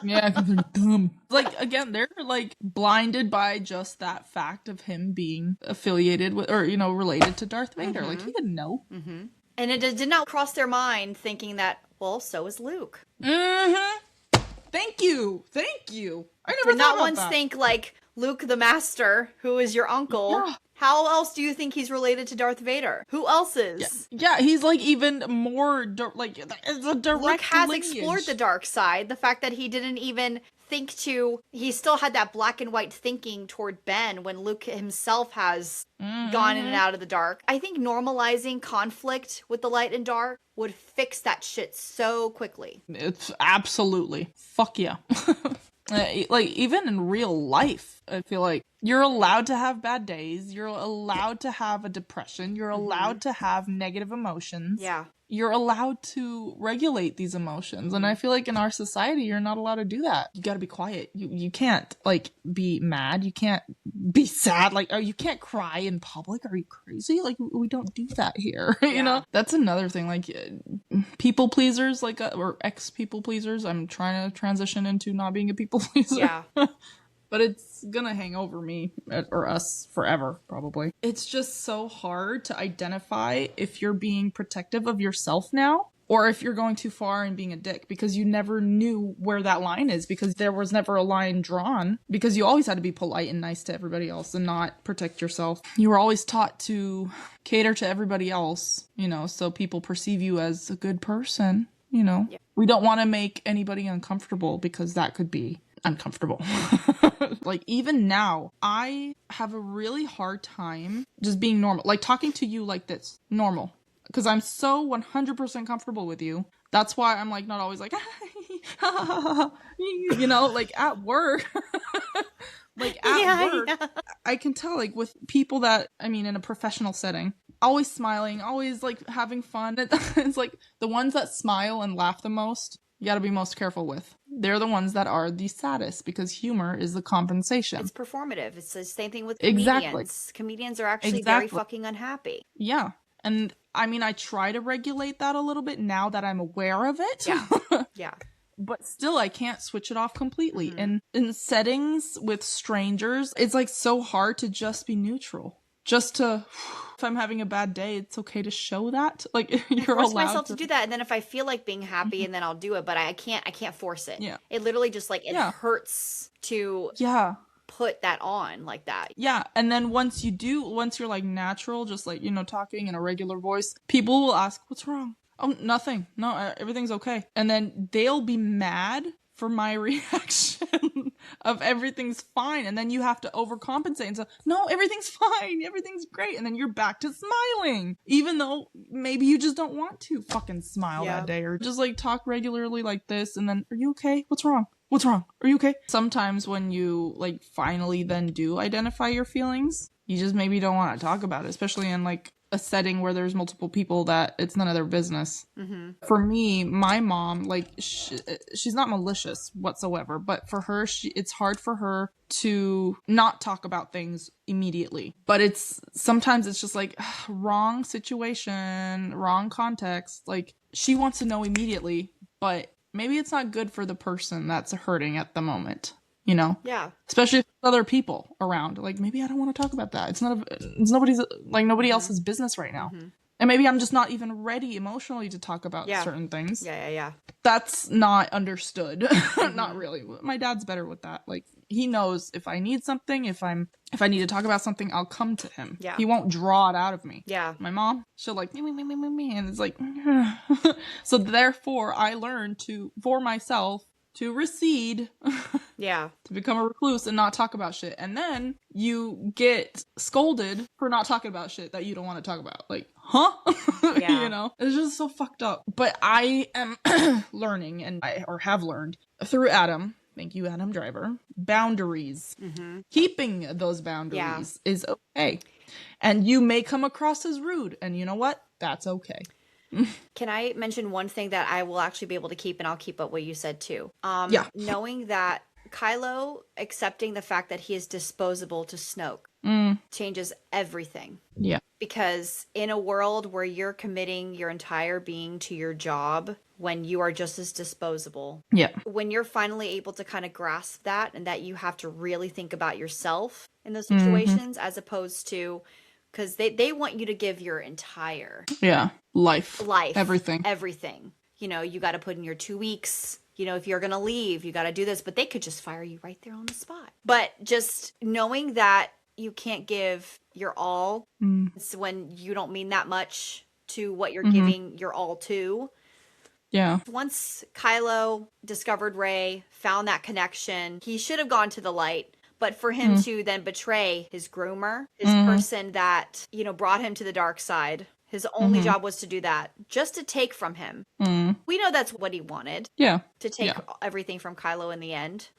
Yeah, because they're dumb. Like, again, they're, like, blinded by just that fact of him being affiliated with, or, you know, related to Darth Vader. Like, he didn't know. Mm-hmm. And it did not cross their mind thinking that, well, so is Luke. Mm-hmm. Thank you. I never did not once think like Luke the Master, who is your uncle. Yeah. How else do you think he's related to Darth Vader? Who else is? Yeah, he's like even more like it's a direct Luke has lineage. explored the dark side. The fact that he didn't even think to, he still had that black and white thinking toward Ben when Luke himself has gone in and out of the dark. I think normalizing conflict with the light and dark would fix that shit so quickly. It's absolutely. Fuck yeah. Like, even in real life, I feel like you're allowed to have bad days. You're allowed to have a depression. You're allowed to have negative emotions. Yeah. you're allowed to regulate these emotions. And I feel like in our society, you're not allowed to do that. You gotta be quiet. You can't, like, be mad. You can't be sad. Like, you can't cry in public. Are you crazy? Like, we don't do that here. You know? That's another thing. Like, people pleasers, like, or ex-people pleasers. I'm trying to transition into not being a people pleaser. Yeah. But it's gonna hang over me or us forever, probably. It's just so hard to identify if you're being protective of yourself now or if you're going too far and being a dick, because you never knew where that line is, because there was never a line drawn, because you always had to be polite and nice to everybody else and not protect yourself. You were always taught to cater to everybody else, you know, so people perceive you as a good person, you know. Yeah. We don't want to make anybody uncomfortable, because that could be uncomfortable. Like, even now, I have a really hard time just being normal. Like, talking to you like this. Normal. Because I'm so 100% comfortable with you. That's why I'm, like, not always like, you know, like, at work. Like, at work, I can tell, like, with people that, I mean, in a professional setting, always smiling, always, like, having fun. It's like, the ones that smile and laugh the most, you gotta be most careful with. They're the ones that are the saddest, because humor is the compensation. It's performative. It's the same thing with comedians. Exactly. Comedians are actually very fucking unhappy. Yeah. And I mean, I try to regulate that a little bit now that I'm aware of it. Yeah. Yeah. But still, I can't switch it off completely. And in settings with strangers, it's like so hard to just be neutral. Just to, if I'm having a bad day, it's okay to show that. Like, you're allowed I force myself to do that, and then if I feel like being happy, and then I'll do it, but I can't force it. Yeah. It literally just, like, it hurts to put that on like that. Yeah. And then once you're, like, natural, just, like, you know, talking in a regular voice, people will ask, what's wrong? Oh, nothing. No, everything's okay. And then they'll be mad for my reaction of everything's fine. And then you have to overcompensate and say, no, everything's fine. Everything's great. And then you're back to smiling, even though maybe you just don't want to fucking smile that day, or just, like, talk regularly like this. And then, are you okay? What's wrong? What's wrong? Are you okay? Sometimes when you, like, finally then do identify your feelings, you just maybe don't want to talk about it, especially in, like, a setting where there's multiple people that it's none of their business. For me, my mom, like, she's not malicious whatsoever, but for her, it's hard for her to not talk about things immediately. But sometimes it's just like, wrong situation, wrong context. Like, she wants to know immediately, but maybe it's not good for the person that's hurting at the moment. You know? Yeah. Especially if there's other people around. Like, maybe I don't want to talk about that. It's nobody else's business right now. And maybe I'm just not even ready emotionally to talk about certain things. Yeah. That's not understood. Not really. My dad's better with that. Like, he knows if I need something, if I need to talk about something, I'll come to him. Yeah. He won't draw it out of me. Yeah. My mom, she'll like, me, and it's like, so therefore I learned for myself, to recede. Yeah. To become a recluse and not talk about shit. And then you get scolded for not talking about shit that you don't want to talk about. Like, huh? Yeah. You know? It's just so fucked up. But I am learning, or have learned through Adam. Thank you, Adam Driver. Boundaries. Keeping those boundaries is okay. And you may come across as rude. And you know what? That's okay. Can I mention one thing that I will actually be able to keep, and I'll keep up what you said too? Knowing that Kylo accepting the fact that he is disposable to Snoke changes everything. Yeah. Because in a world where you're committing your entire being to your job, when you are just as disposable. Yeah. When you're finally able to kind of grasp that, and that you have to really think about yourself in those situations, as opposed to, because they want you to give your entire life, everything. You know, you got to put in your 2 weeks. You know, if you're going to leave, you got to do this, but they could just fire you right there on the spot. But just knowing that you can't give your all when you don't mean that much to what you're giving your all to. Yeah. Once Kylo discovered Rey, found that connection, he should have gone to the light. But for him to then betray his groomer, his person that, you know, brought him to the dark side, his only job was to do that, just to take from him. We know that's what he wanted. Yeah. To take everything from Kylo in the end.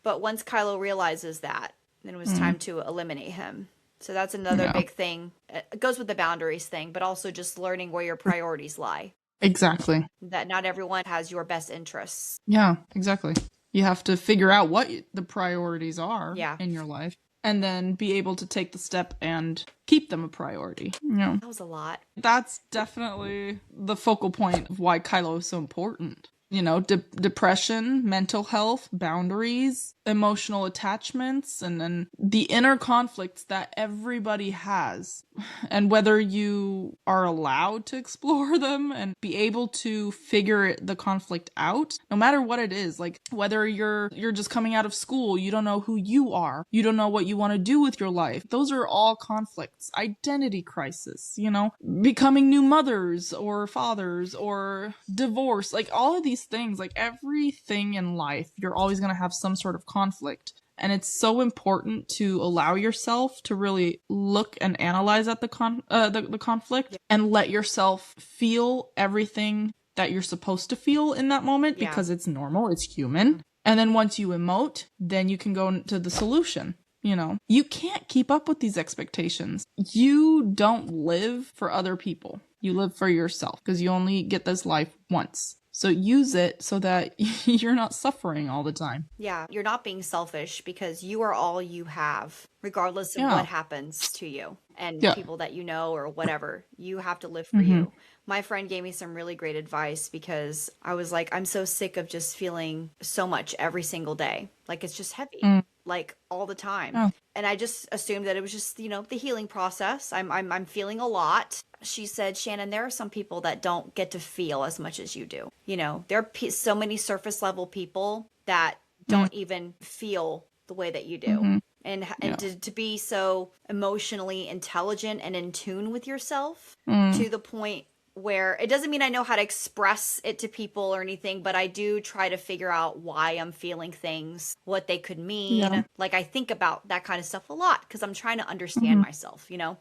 But once Kylo realizes that, then it was time to eliminate him. So that's another Yeah. big thing. It goes with the boundaries thing, but also just learning where your priorities lie. Exactly. That not everyone has your best interests. Yeah, exactly. You have to figure out what the priorities are Yeah. in your life and then be able to take the step and keep them a priority. Yeah. That was a lot. That's definitely the focal point of why Kylo is so important. You know, depression, mental health, boundaries, emotional attachments, and then the inner conflicts that everybody has. And whether you are allowed to explore them and be able to figure the conflict out, no matter what it is, like whether you're just coming out of school, you don't know who you are, you don't know what you want to do with your life. Those are all conflicts. Identity crisis, you know, becoming new mothers or fathers or divorce, like all of these things, like everything in life, you're always going to have some sort of conflict. And it's so important to allow yourself to really look and analyze at the conflict and let yourself feel everything that you're supposed to feel in that moment, because it's normal, it's human. And then once you emote, then you can go into the solution. You know, you can't keep up with these expectations. You don't live for other people. You live for yourself, because you only get this life once. So use it so that you're not suffering all the time. Yeah, you're not being selfish because you are all you have, regardless of what happens to you and people that you know or whatever. You have to live for you. My friend gave me some really great advice because I was like, I'm so sick of just feeling so much every single day. Like it's just heavy, like all the time. And I just assumed that it was just, you know, the healing process. I'm feeling a lot. She said, Shannon, there are some people that don't get to feel as much as you do. You know, there are so many surface level people that don't even feel the way that you do. And to be so emotionally intelligent and in tune with yourself to the point where it doesn't mean I know how to express it to people or anything, but I do try to figure out why I'm feeling things, what they could mean. Like I think about that kind of stuff a lot because I'm trying to understand myself, you know?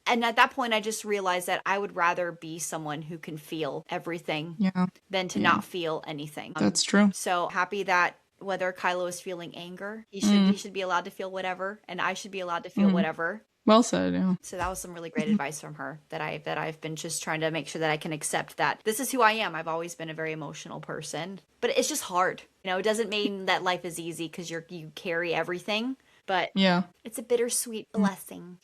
And at that point, I just realized that I would rather be someone who can feel everything than to not feel anything. That's true. So happy that whether Kylo is feeling anger, he should be allowed to feel whatever, and I should be allowed to feel whatever. Well said, yeah. So that was some really great advice from her that I've been just trying to make sure that I can accept that this is who I am. I've always been a very emotional person, but it's just hard. You know, it doesn't mean that life is easy because you carry everything, but it's a bittersweet blessing.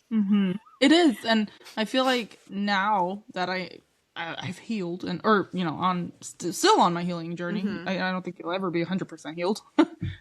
It is, and I feel like now that I've healed or you know, still on my healing journey. I don't think you'll ever be 100% healed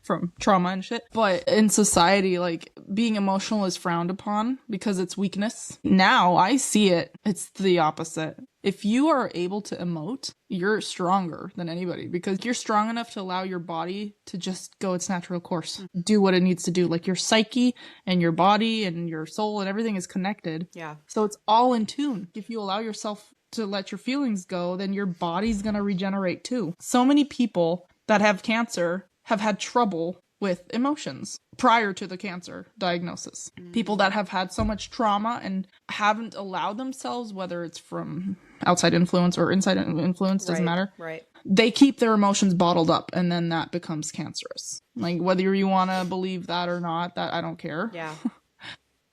from trauma and shit. But in society, like being emotional is frowned upon because it's weakness. Now I see it. It's the opposite. If you are able to emote, you're stronger than anybody because you're strong enough to allow your body to just go its natural course, do what it needs to do. Like your psyche and your body and your soul and everything is connected. Yeah. So it's all in tune. If you allow yourself to let your feelings go, then your body's going to regenerate too. So many people that have cancer have had trouble with emotions prior to the cancer diagnosis. People that have had so much trauma and haven't allowed themselves, whether it's from outside influence or inside influence, doesn't matter. Right. They keep their emotions bottled up and then that becomes cancerous. Like whether you want to believe that or not, that I don't care. Yeah.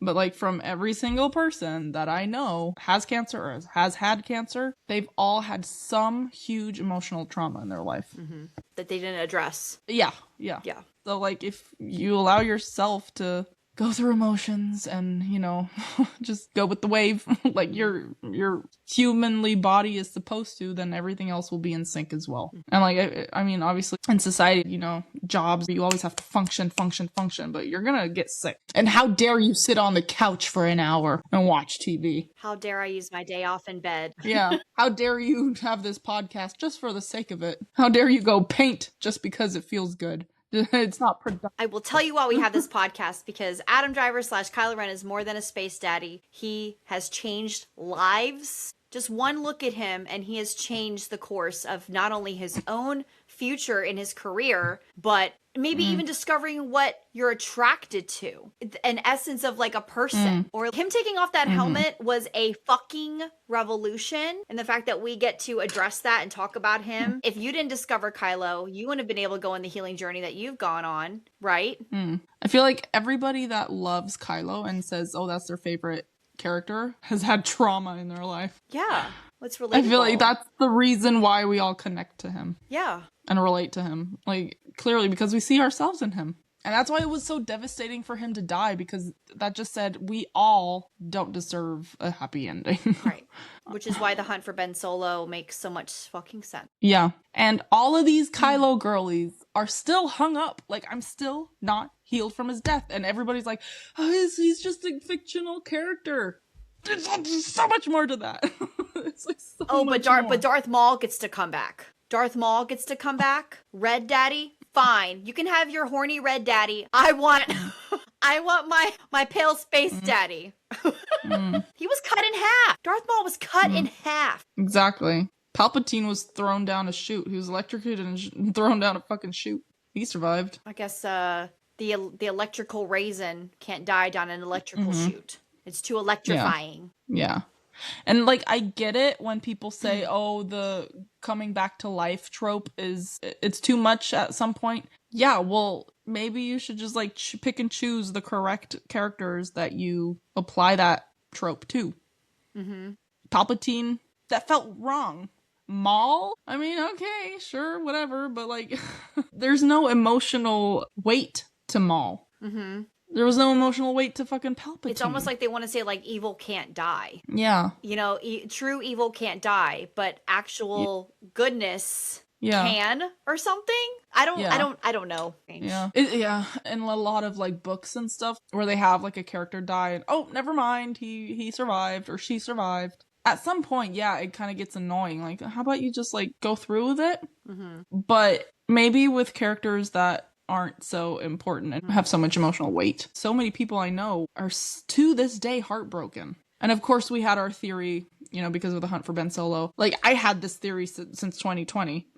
But like from every single person that I know has cancer or has had cancer, they've all had some huge emotional trauma in their life. That they didn't address. Yeah. So like if you allow yourself to go through emotions and, you know, just go with the wave like your humanly body is supposed to, then everything else will be in sync as well. And like, I mean, obviously in society, you know, jobs, you always have to function, but you're gonna get sick. And how dare you sit on the couch for an hour and watch TV? How dare I use my day off in bed? Yeah. How dare you have this podcast just for the sake of it? How dare you go paint just because it feels good? It's not productive. I will tell you why we have this podcast, because Adam Driver / Kylo Ren is more than a space daddy. He has changed lives. Just one look at him and he has changed the course of not only his own future in his career, but maybe even discovering what you're attracted to, an essence of like a person. Or him taking off that helmet was a fucking revolution, and the fact that we get to address that and talk about him. If you didn't discover Kylo, you wouldn't have been able to go on the healing journey that you've gone on, right? I feel like everybody that loves Kylo and says, oh, that's their favorite character has had trauma in their life. Yeah. What's relatable? I feel like that's the reason why we all connect to him. Yeah. And relate to him. Like, clearly, because we see ourselves in him. And that's why it was so devastating for him to die, because that just said we all don't deserve a happy ending. Right. Which is why the hunt for Ben Solo makes so much fucking sense. Yeah. And all of these Kylo girlies are still hung up. Like, I'm still not healed from his death. And everybody's like, oh, he's just a fictional character. There's so much more to that. It's like so much more. But Darth Maul gets to come back. Darth Maul gets to come back. Red Daddy, fine. You can have your horny Red Daddy. I want my pale space daddy. He was cut in half. Darth Maul was cut in half. Exactly. Palpatine was thrown down a chute. He was electrocuted and thrown down a fucking chute. He survived. I guess the electrical raisin can't die down an electrical chute. It's too electrifying. Yeah. And like, I get it when people say, oh, the coming back to life trope it's too much at some point. Yeah, well, maybe you should just like pick and choose the correct characters that you apply that trope to. Palpatine, that felt wrong. Maul, I mean, okay, sure, whatever, but like, there's no emotional weight to Maul. There was no emotional weight to fucking Palpatine. It's almost like they want to say, like, evil can't die. Yeah. You know, true evil can't die, but actual goodness can or something. I don't know. Yeah. Yeah. And a lot of like books and stuff where they have like a character die and, oh, never mind, he survived or she survived. At some point, yeah, it kind of gets annoying. Like, how about you just like go through with it? But maybe with characters that aren't so important and have so much emotional weight. So many people I know are to this day heartbroken. And of course we had our theory, you know, because of the hunt for Ben Solo. Like, I had this theory since 2020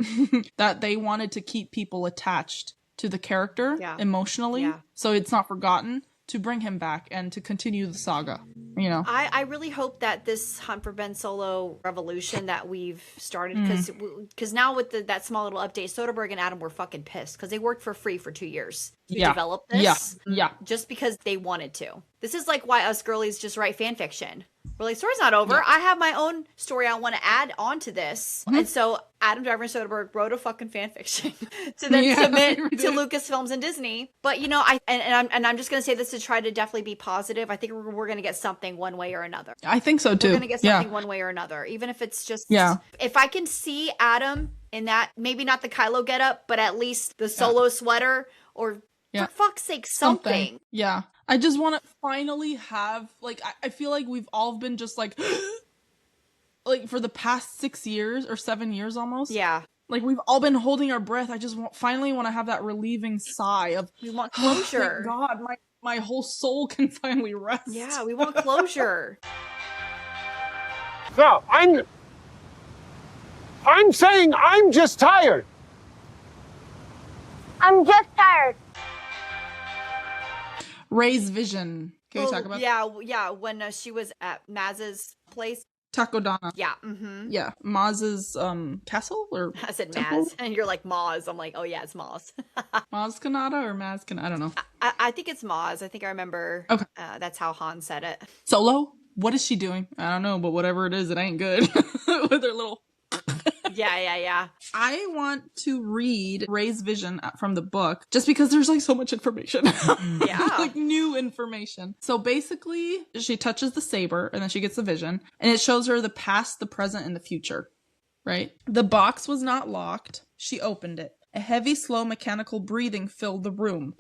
that they wanted to keep people attached to the character emotionally. So it's not forgotten, to bring him back and to continue the saga, you know. I really hope that this hunt for Ben Solo revolution that we've started, because now with that small little update, Soderbergh and Adam were fucking pissed because they worked for free for 2 years to develop this. Just because they wanted to. This is like why us girlies just write fan fiction. We're like, story's not over. I have my own story I want to add onto this. And so Adam Driver and Soderbergh wrote a fucking fan fiction to then submit to Lucasfilms and Disney. But you know, I'm just gonna say this to try to definitely be positive. I think we're gonna get something one way or another. I think so too. We're gonna get something one way or another, even if it's just if I can see Adam in that, maybe not the Kylo getup, but at least the Solo sweater, or for fuck's sake, something. Yeah. I just want to finally have, like, I feel like we've all been just like, like for the past 6 years or 7 years almost. Yeah. Like, we've all been holding our breath. I just finally want to have that relieving sigh of, we want closure. Thank God, my whole soul can finally rest. Yeah, we want closure. No, I'm saying I'm just tired. I'm just tired. Rey's vision. Can we talk about that? Yeah, when she was at Maz's place. Takodana. Yeah. Yeah. Maz's castle? Or I said temple? Maz, and you're like Maz. I'm like, oh yeah, it's Maz. Maz Kanata or Maz Kanata? I don't know. I think it's Maz. I think I remember. Okay. That's how Han said it. Solo? What is she doing? I don't know, but whatever it is, it ain't good. With her little... Yeah. I want to read Rey's vision from the book just because there's like so much information. Like new information. So basically, she touches the saber and then she gets the vision and it shows her the past, the present, and the future. Right? The box was not locked. She opened it. A heavy, slow mechanical breathing filled the room.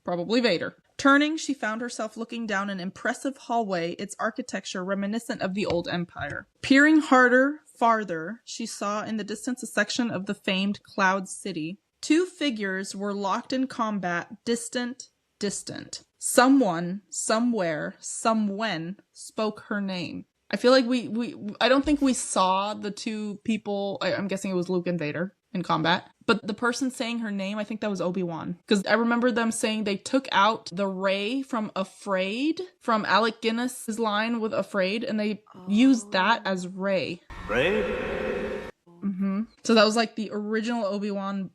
Probably Vader. Turning, she found herself looking down an impressive hallway, its architecture reminiscent of the old empire. Peering farther, she saw in the distance a section of the famed Cloud City. Two figures were locked in combat, distant. Someone, somewhere, somewhen spoke her name. I feel like I don't think we saw the two people, I'm guessing it was Luke and Vader in combat, But the person saying her name, I think that was Obi-Wan. Because I remember them saying they took out the Rey from Afraid, from Alec Guinness's line with Afraid, and they used that as Rey. So that was like the original Obi-Wan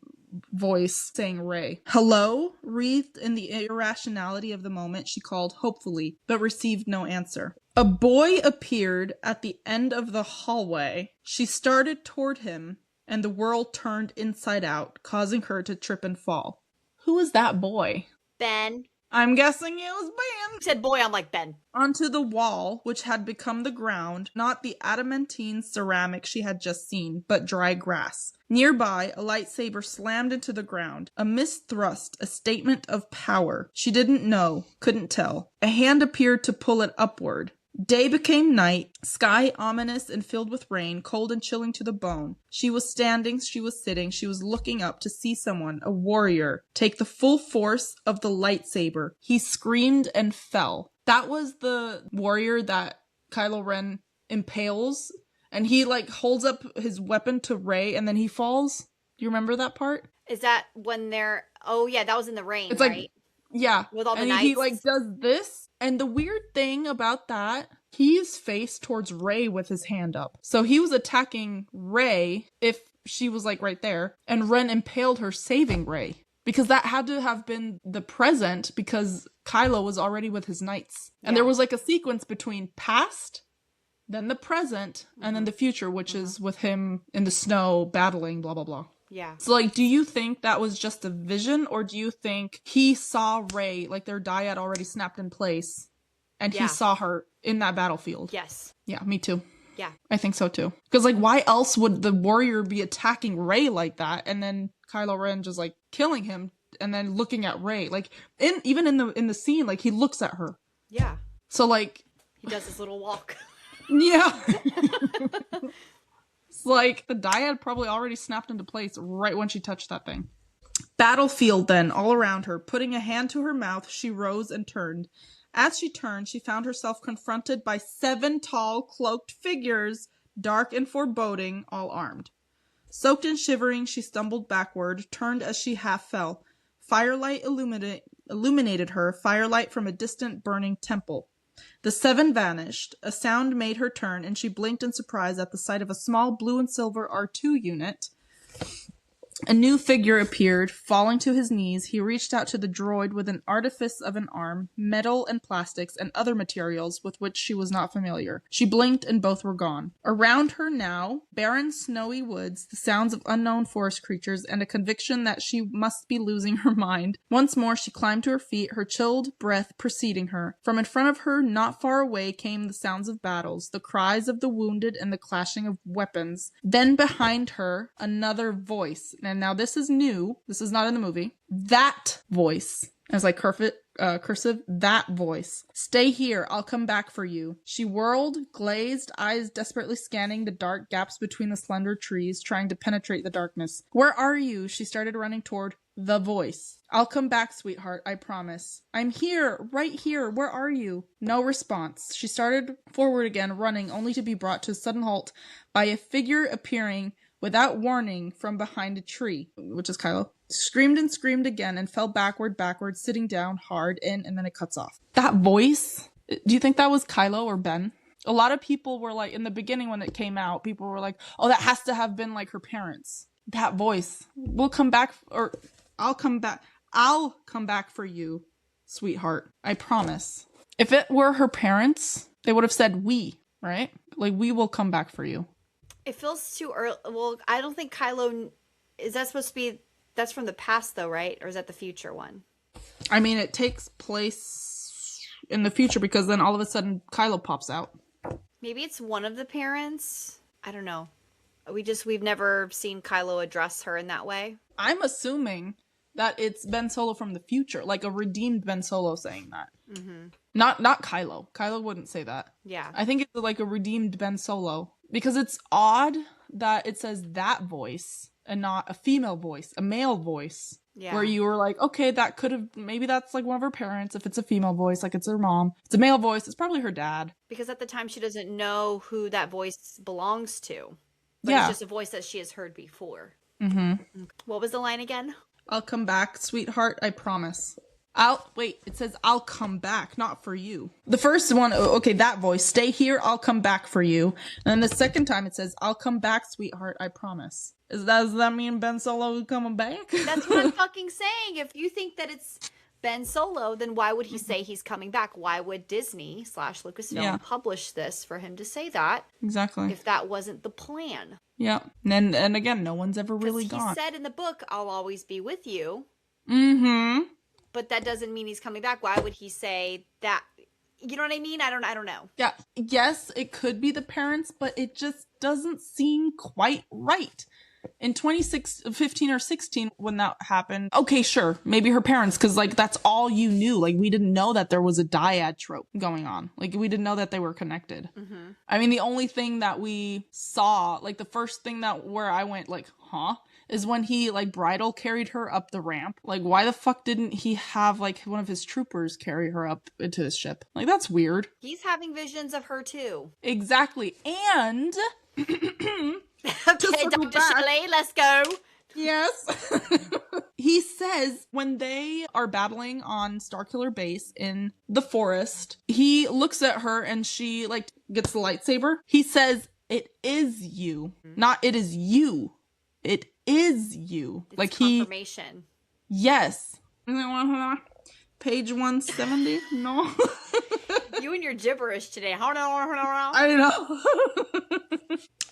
voice saying Rey. Hello, wreathed in the irrationality of the moment, she called hopefully, but received no answer. A boy appeared at the end of the hallway. She started toward him, and the world turned inside out, causing her to trip and fall. Who is that boy? Ben. I'm guessing it was Ben. You said boy, I'm like Ben. Onto the wall, which had become the ground, not the adamantine ceramic she had just seen, but dry grass. Nearby, a lightsaber slammed into the ground. A misthrust, a statement of power. She didn't know, couldn't tell. A hand appeared to pull it upward. Day became night, sky ominous and filled with rain, cold and chilling to the bone. She was standing, she was sitting, she was looking up to see someone, a warrior, take the full force of the lightsaber. He screamed and fell. That was the warrior that Kylo Ren impales, and he like holds up his weapon to Rey, and then he falls. Do you remember that part? Is that when they're... Oh, yeah, that was in the rain, It's right? like, yeah. With all the and knights? he like does this. And the weird thing about that, he's faced towards Rey with his hand up. So he was attacking Rey if she was like right there. And Ren impaled her, saving Rey. Because that had to have been the present because Kylo was already with his knights. And there was like a sequence between past, then the present, and then the future, which is with him in the snow battling, blah, blah, blah. Yeah. So, like, do you think that was just a vision, or do you think he saw Rey, like their dyad already snapped in place, and he saw her in that battlefield? Yes. Yeah, me too. Yeah. I think so too. Because, like, why else would the warrior be attacking Rey like that, and then Kylo Ren just, like, killing him, and then looking at Rey? Like, even in the scene, like, he looks at her. Yeah. So, like... He does his little walk. Yeah. It's like the dyad probably already snapped into place right when she touched that thing. Battlefield then, all around her. Putting a hand to her mouth, she rose and turned. As she turned, she found herself confronted by 7 tall, cloaked figures, dark and foreboding, all armed. Soaked and shivering, she stumbled backward, turned as she half fell. Firelight illuminated her, firelight from a distant burning temple. The 7 vanished. A sound made her turn, and she blinked in surprise at the sight of a small blue and silver R2 unit. A new figure appeared. Falling to his knees, he reached out to the droid with an artifice of an arm, metal and plastics and other materials with which she was not familiar. She blinked and both were gone. Around her now, barren snowy woods, the sounds of unknown forest creatures, and a conviction that she must be losing her mind. Once more she climbed to her feet, her chilled breath preceding her. From in front of her, not far away, came the sounds of battles, the cries of the wounded and the clashing of weapons. Then behind her, another voice. And now this is new. This is not in the movie. That voice. As like cursive, that voice. Stay here. I'll come back for you. She whirled, glazed, eyes desperately scanning the dark gaps between the slender trees, trying to penetrate the darkness. Where are you? She started running toward the voice. I'll come back, sweetheart. I promise. I'm here. Right here. Where are you? No response. She started forward again, running, only to be brought to a sudden halt by a figure appearing without warning from behind a tree, which is Kylo. Screamed and screamed again and fell backward, sitting down hard in, and then it cuts off. That voice, do you think that was Kylo or Ben? A lot of people were like, in the beginning when it came out, people were like, oh, that has to have been like her parents. That voice. We'll come back, or I'll come back. I'll come back for you, sweetheart. I promise. If it were her parents, they would have said we, right? Like, we will come back for you. It feels too early. Well, I don't think Kylo... Is that supposed to be... That's from the past, though, right? Or is that the future one? I mean, it takes place in the future because then all of a sudden Kylo pops out. Maybe it's one of the parents? I don't know. We've never seen Kylo address her in that way. I'm assuming that it's Ben Solo from the future. Like a redeemed Ben Solo saying that. Mm-hmm. Not Kylo. Kylo wouldn't say that. Yeah. I think it's like a redeemed Ben Solo. Because it's odd that it says that voice and not a female voice, a male voice. Yeah. Where you were like, okay, that could have, maybe that's like one of her parents. If it's a female voice, like it's her mom. If it's a male voice, it's probably her dad. Because at the time she doesn't know who that voice belongs to. But yeah. It's just a voice that she has heard before. What was the line again? I'll come back, sweetheart, I promise. It says I'll come back, not for you. The first one, okay, that voice, stay here, I'll come back for you. And then the second time it says, I'll come back, sweetheart, I promise. Does that mean Ben Solo is coming back? That's what I'm fucking saying. If you think that it's Ben Solo, then why would he say he's coming back? Why would Disney / Lucasfilm publish this for him to say that? Exactly. If that wasn't the plan. Yeah. And again, no one's ever really gone. He said in the book, I'll always be with you. Mm-hmm. But that doesn't mean he's coming back. Why would he say that? You know what I mean? I don't know. Yeah. Yes, it could be the parents, but it just doesn't seem quite right. In 2015 or 16, when that happened, okay, sure, maybe her parents, because, like, that's all you knew. Like, we didn't know that there was a dyad trope going on. Like, we didn't know that they were connected. Mm-hmm. I mean, the only thing that we saw, like, the first thing where I went, like, huh? Is when he, like, bridal carried her up the ramp. Like, why the fuck didn't he have, like, one of his troopers carry her up into his ship? Like, that's weird. He's having visions of her, too. Exactly. And... Okay, Dr. Shelley, let's go. Yes. He says when they are battling on Starkiller Base in the forest, he looks at her and she, like, gets the lightsaber. He says, it is you. Not it is you. It is you. It's like confirmation. Yes. Page 170? No. You and your gibberish today. I know.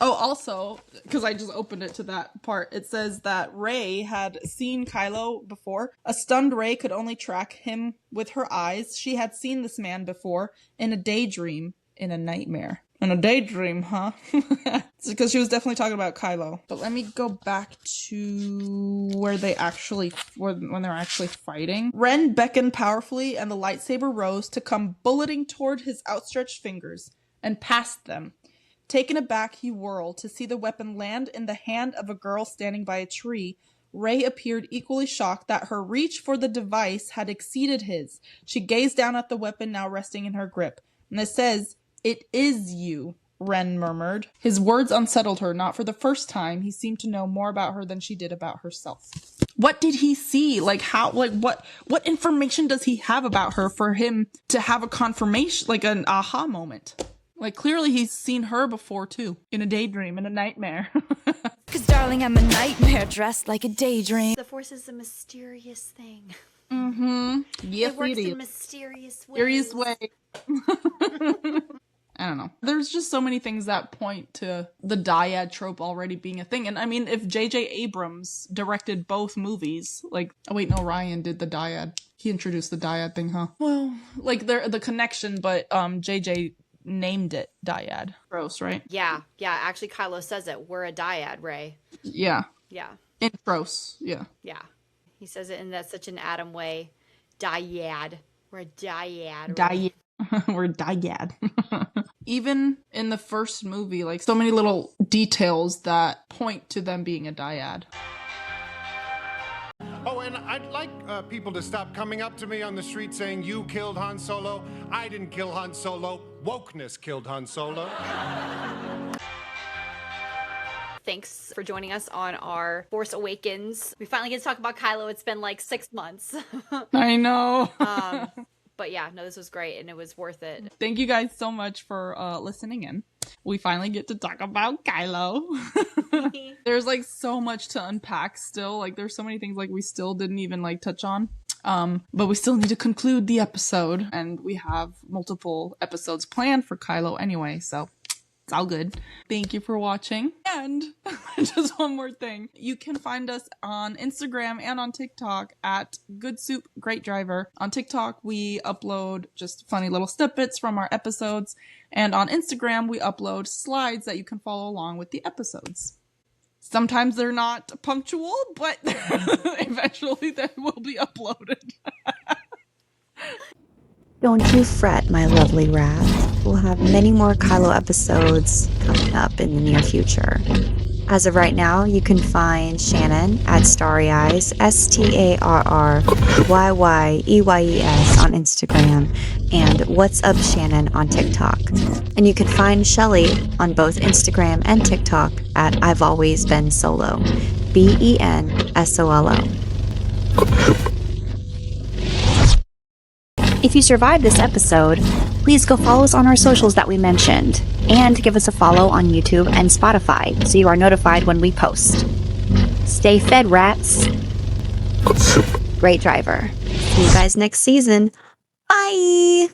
Oh, also, because I just opened it to that part, it says that Rey had seen Kylo before. A stunned Rey could only track him with her eyes. She had seen this man before in a daydream, in a nightmare. In a daydream, huh? Because she was definitely talking about Kylo. But let me go back to where they actually, when they're actually fighting. Ren beckoned powerfully and the lightsaber rose to come bulleting toward his outstretched fingers and past them. Taken aback, he whirled to see the weapon land in the hand of a girl standing by a tree. Rey appeared equally shocked that her reach for the device had exceeded his. She gazed down at the weapon now resting in her grip. And it says, "It is you," Ren murmured. His words unsettled her. Not for the first time, he seemed to know more about her than she did about herself. What did he see? Like, how, like, what information does he have about her for him to have a confirmation, like an aha moment? Like, clearly he's seen her before, too. In a daydream, in a nightmare. 'Cause darling, I'm a nightmare dressed like a daydream. The Force is a mysterious thing. Mm-hmm. Yes, it works it is. in mysterious ways. Mysterious way. I don't know. There's just so many things that point to the dyad trope already being a thing. And I mean, if J.J. Abrams directed both movies, like, oh wait, no, Ryan did the dyad. He introduced the dyad thing, huh? Well, like, the connection, but J.J. named it dyad. Gross, right? Yeah. Actually, Kylo says it. We're a dyad, Rey. Yeah. Yeah. Intros. Yeah. Yeah. He says it in that such an Adam way. Dyad. We're a dyad. Dyad. We're dyad. Even in the first movie, like, so many little details that point to them being a dyad. Oh, and I'd like people to stop coming up to me on the street saying, you killed Han Solo. I didn't kill Han Solo. Wokeness killed Han Solo. Thanks for joining us on our Force Awakens. We finally get to talk about Kylo. It's been like 6 months. I know. But yeah, no, this was great and it was worth it. Thank you guys so much for listening in. We finally get to talk about Kylo. There's like so much to unpack still. Like there's so many things like we still didn't even like touch on. But we still need to conclude the episode and we have multiple episodes planned for Kylo anyway, so it's all good. Thank you for watching. And just one more thing. You can find us on Instagram and on TikTok at Good Soup Great Driver. On TikTok, we upload just funny little snippets from our episodes. And on Instagram, we upload slides that you can follow along with the episodes. Sometimes they're not punctual, but eventually they will be uploaded. Don't you fret, my lovely rat. We'll have many more Kylo episodes coming up in the near future. As of right now, you can find Shannon at Starry Eyes, StarrYYEYES on Instagram, and What's Up Shannon on TikTok. And you can find Shelley on both Instagram and TikTok at I've Always Been Solo, BENSOLO. If you survived this episode, please go follow us on our socials that we mentioned, and give us a follow on YouTube and Spotify so you are notified when we post. Stay fed, rats. Great driver. See you guys next season. Bye!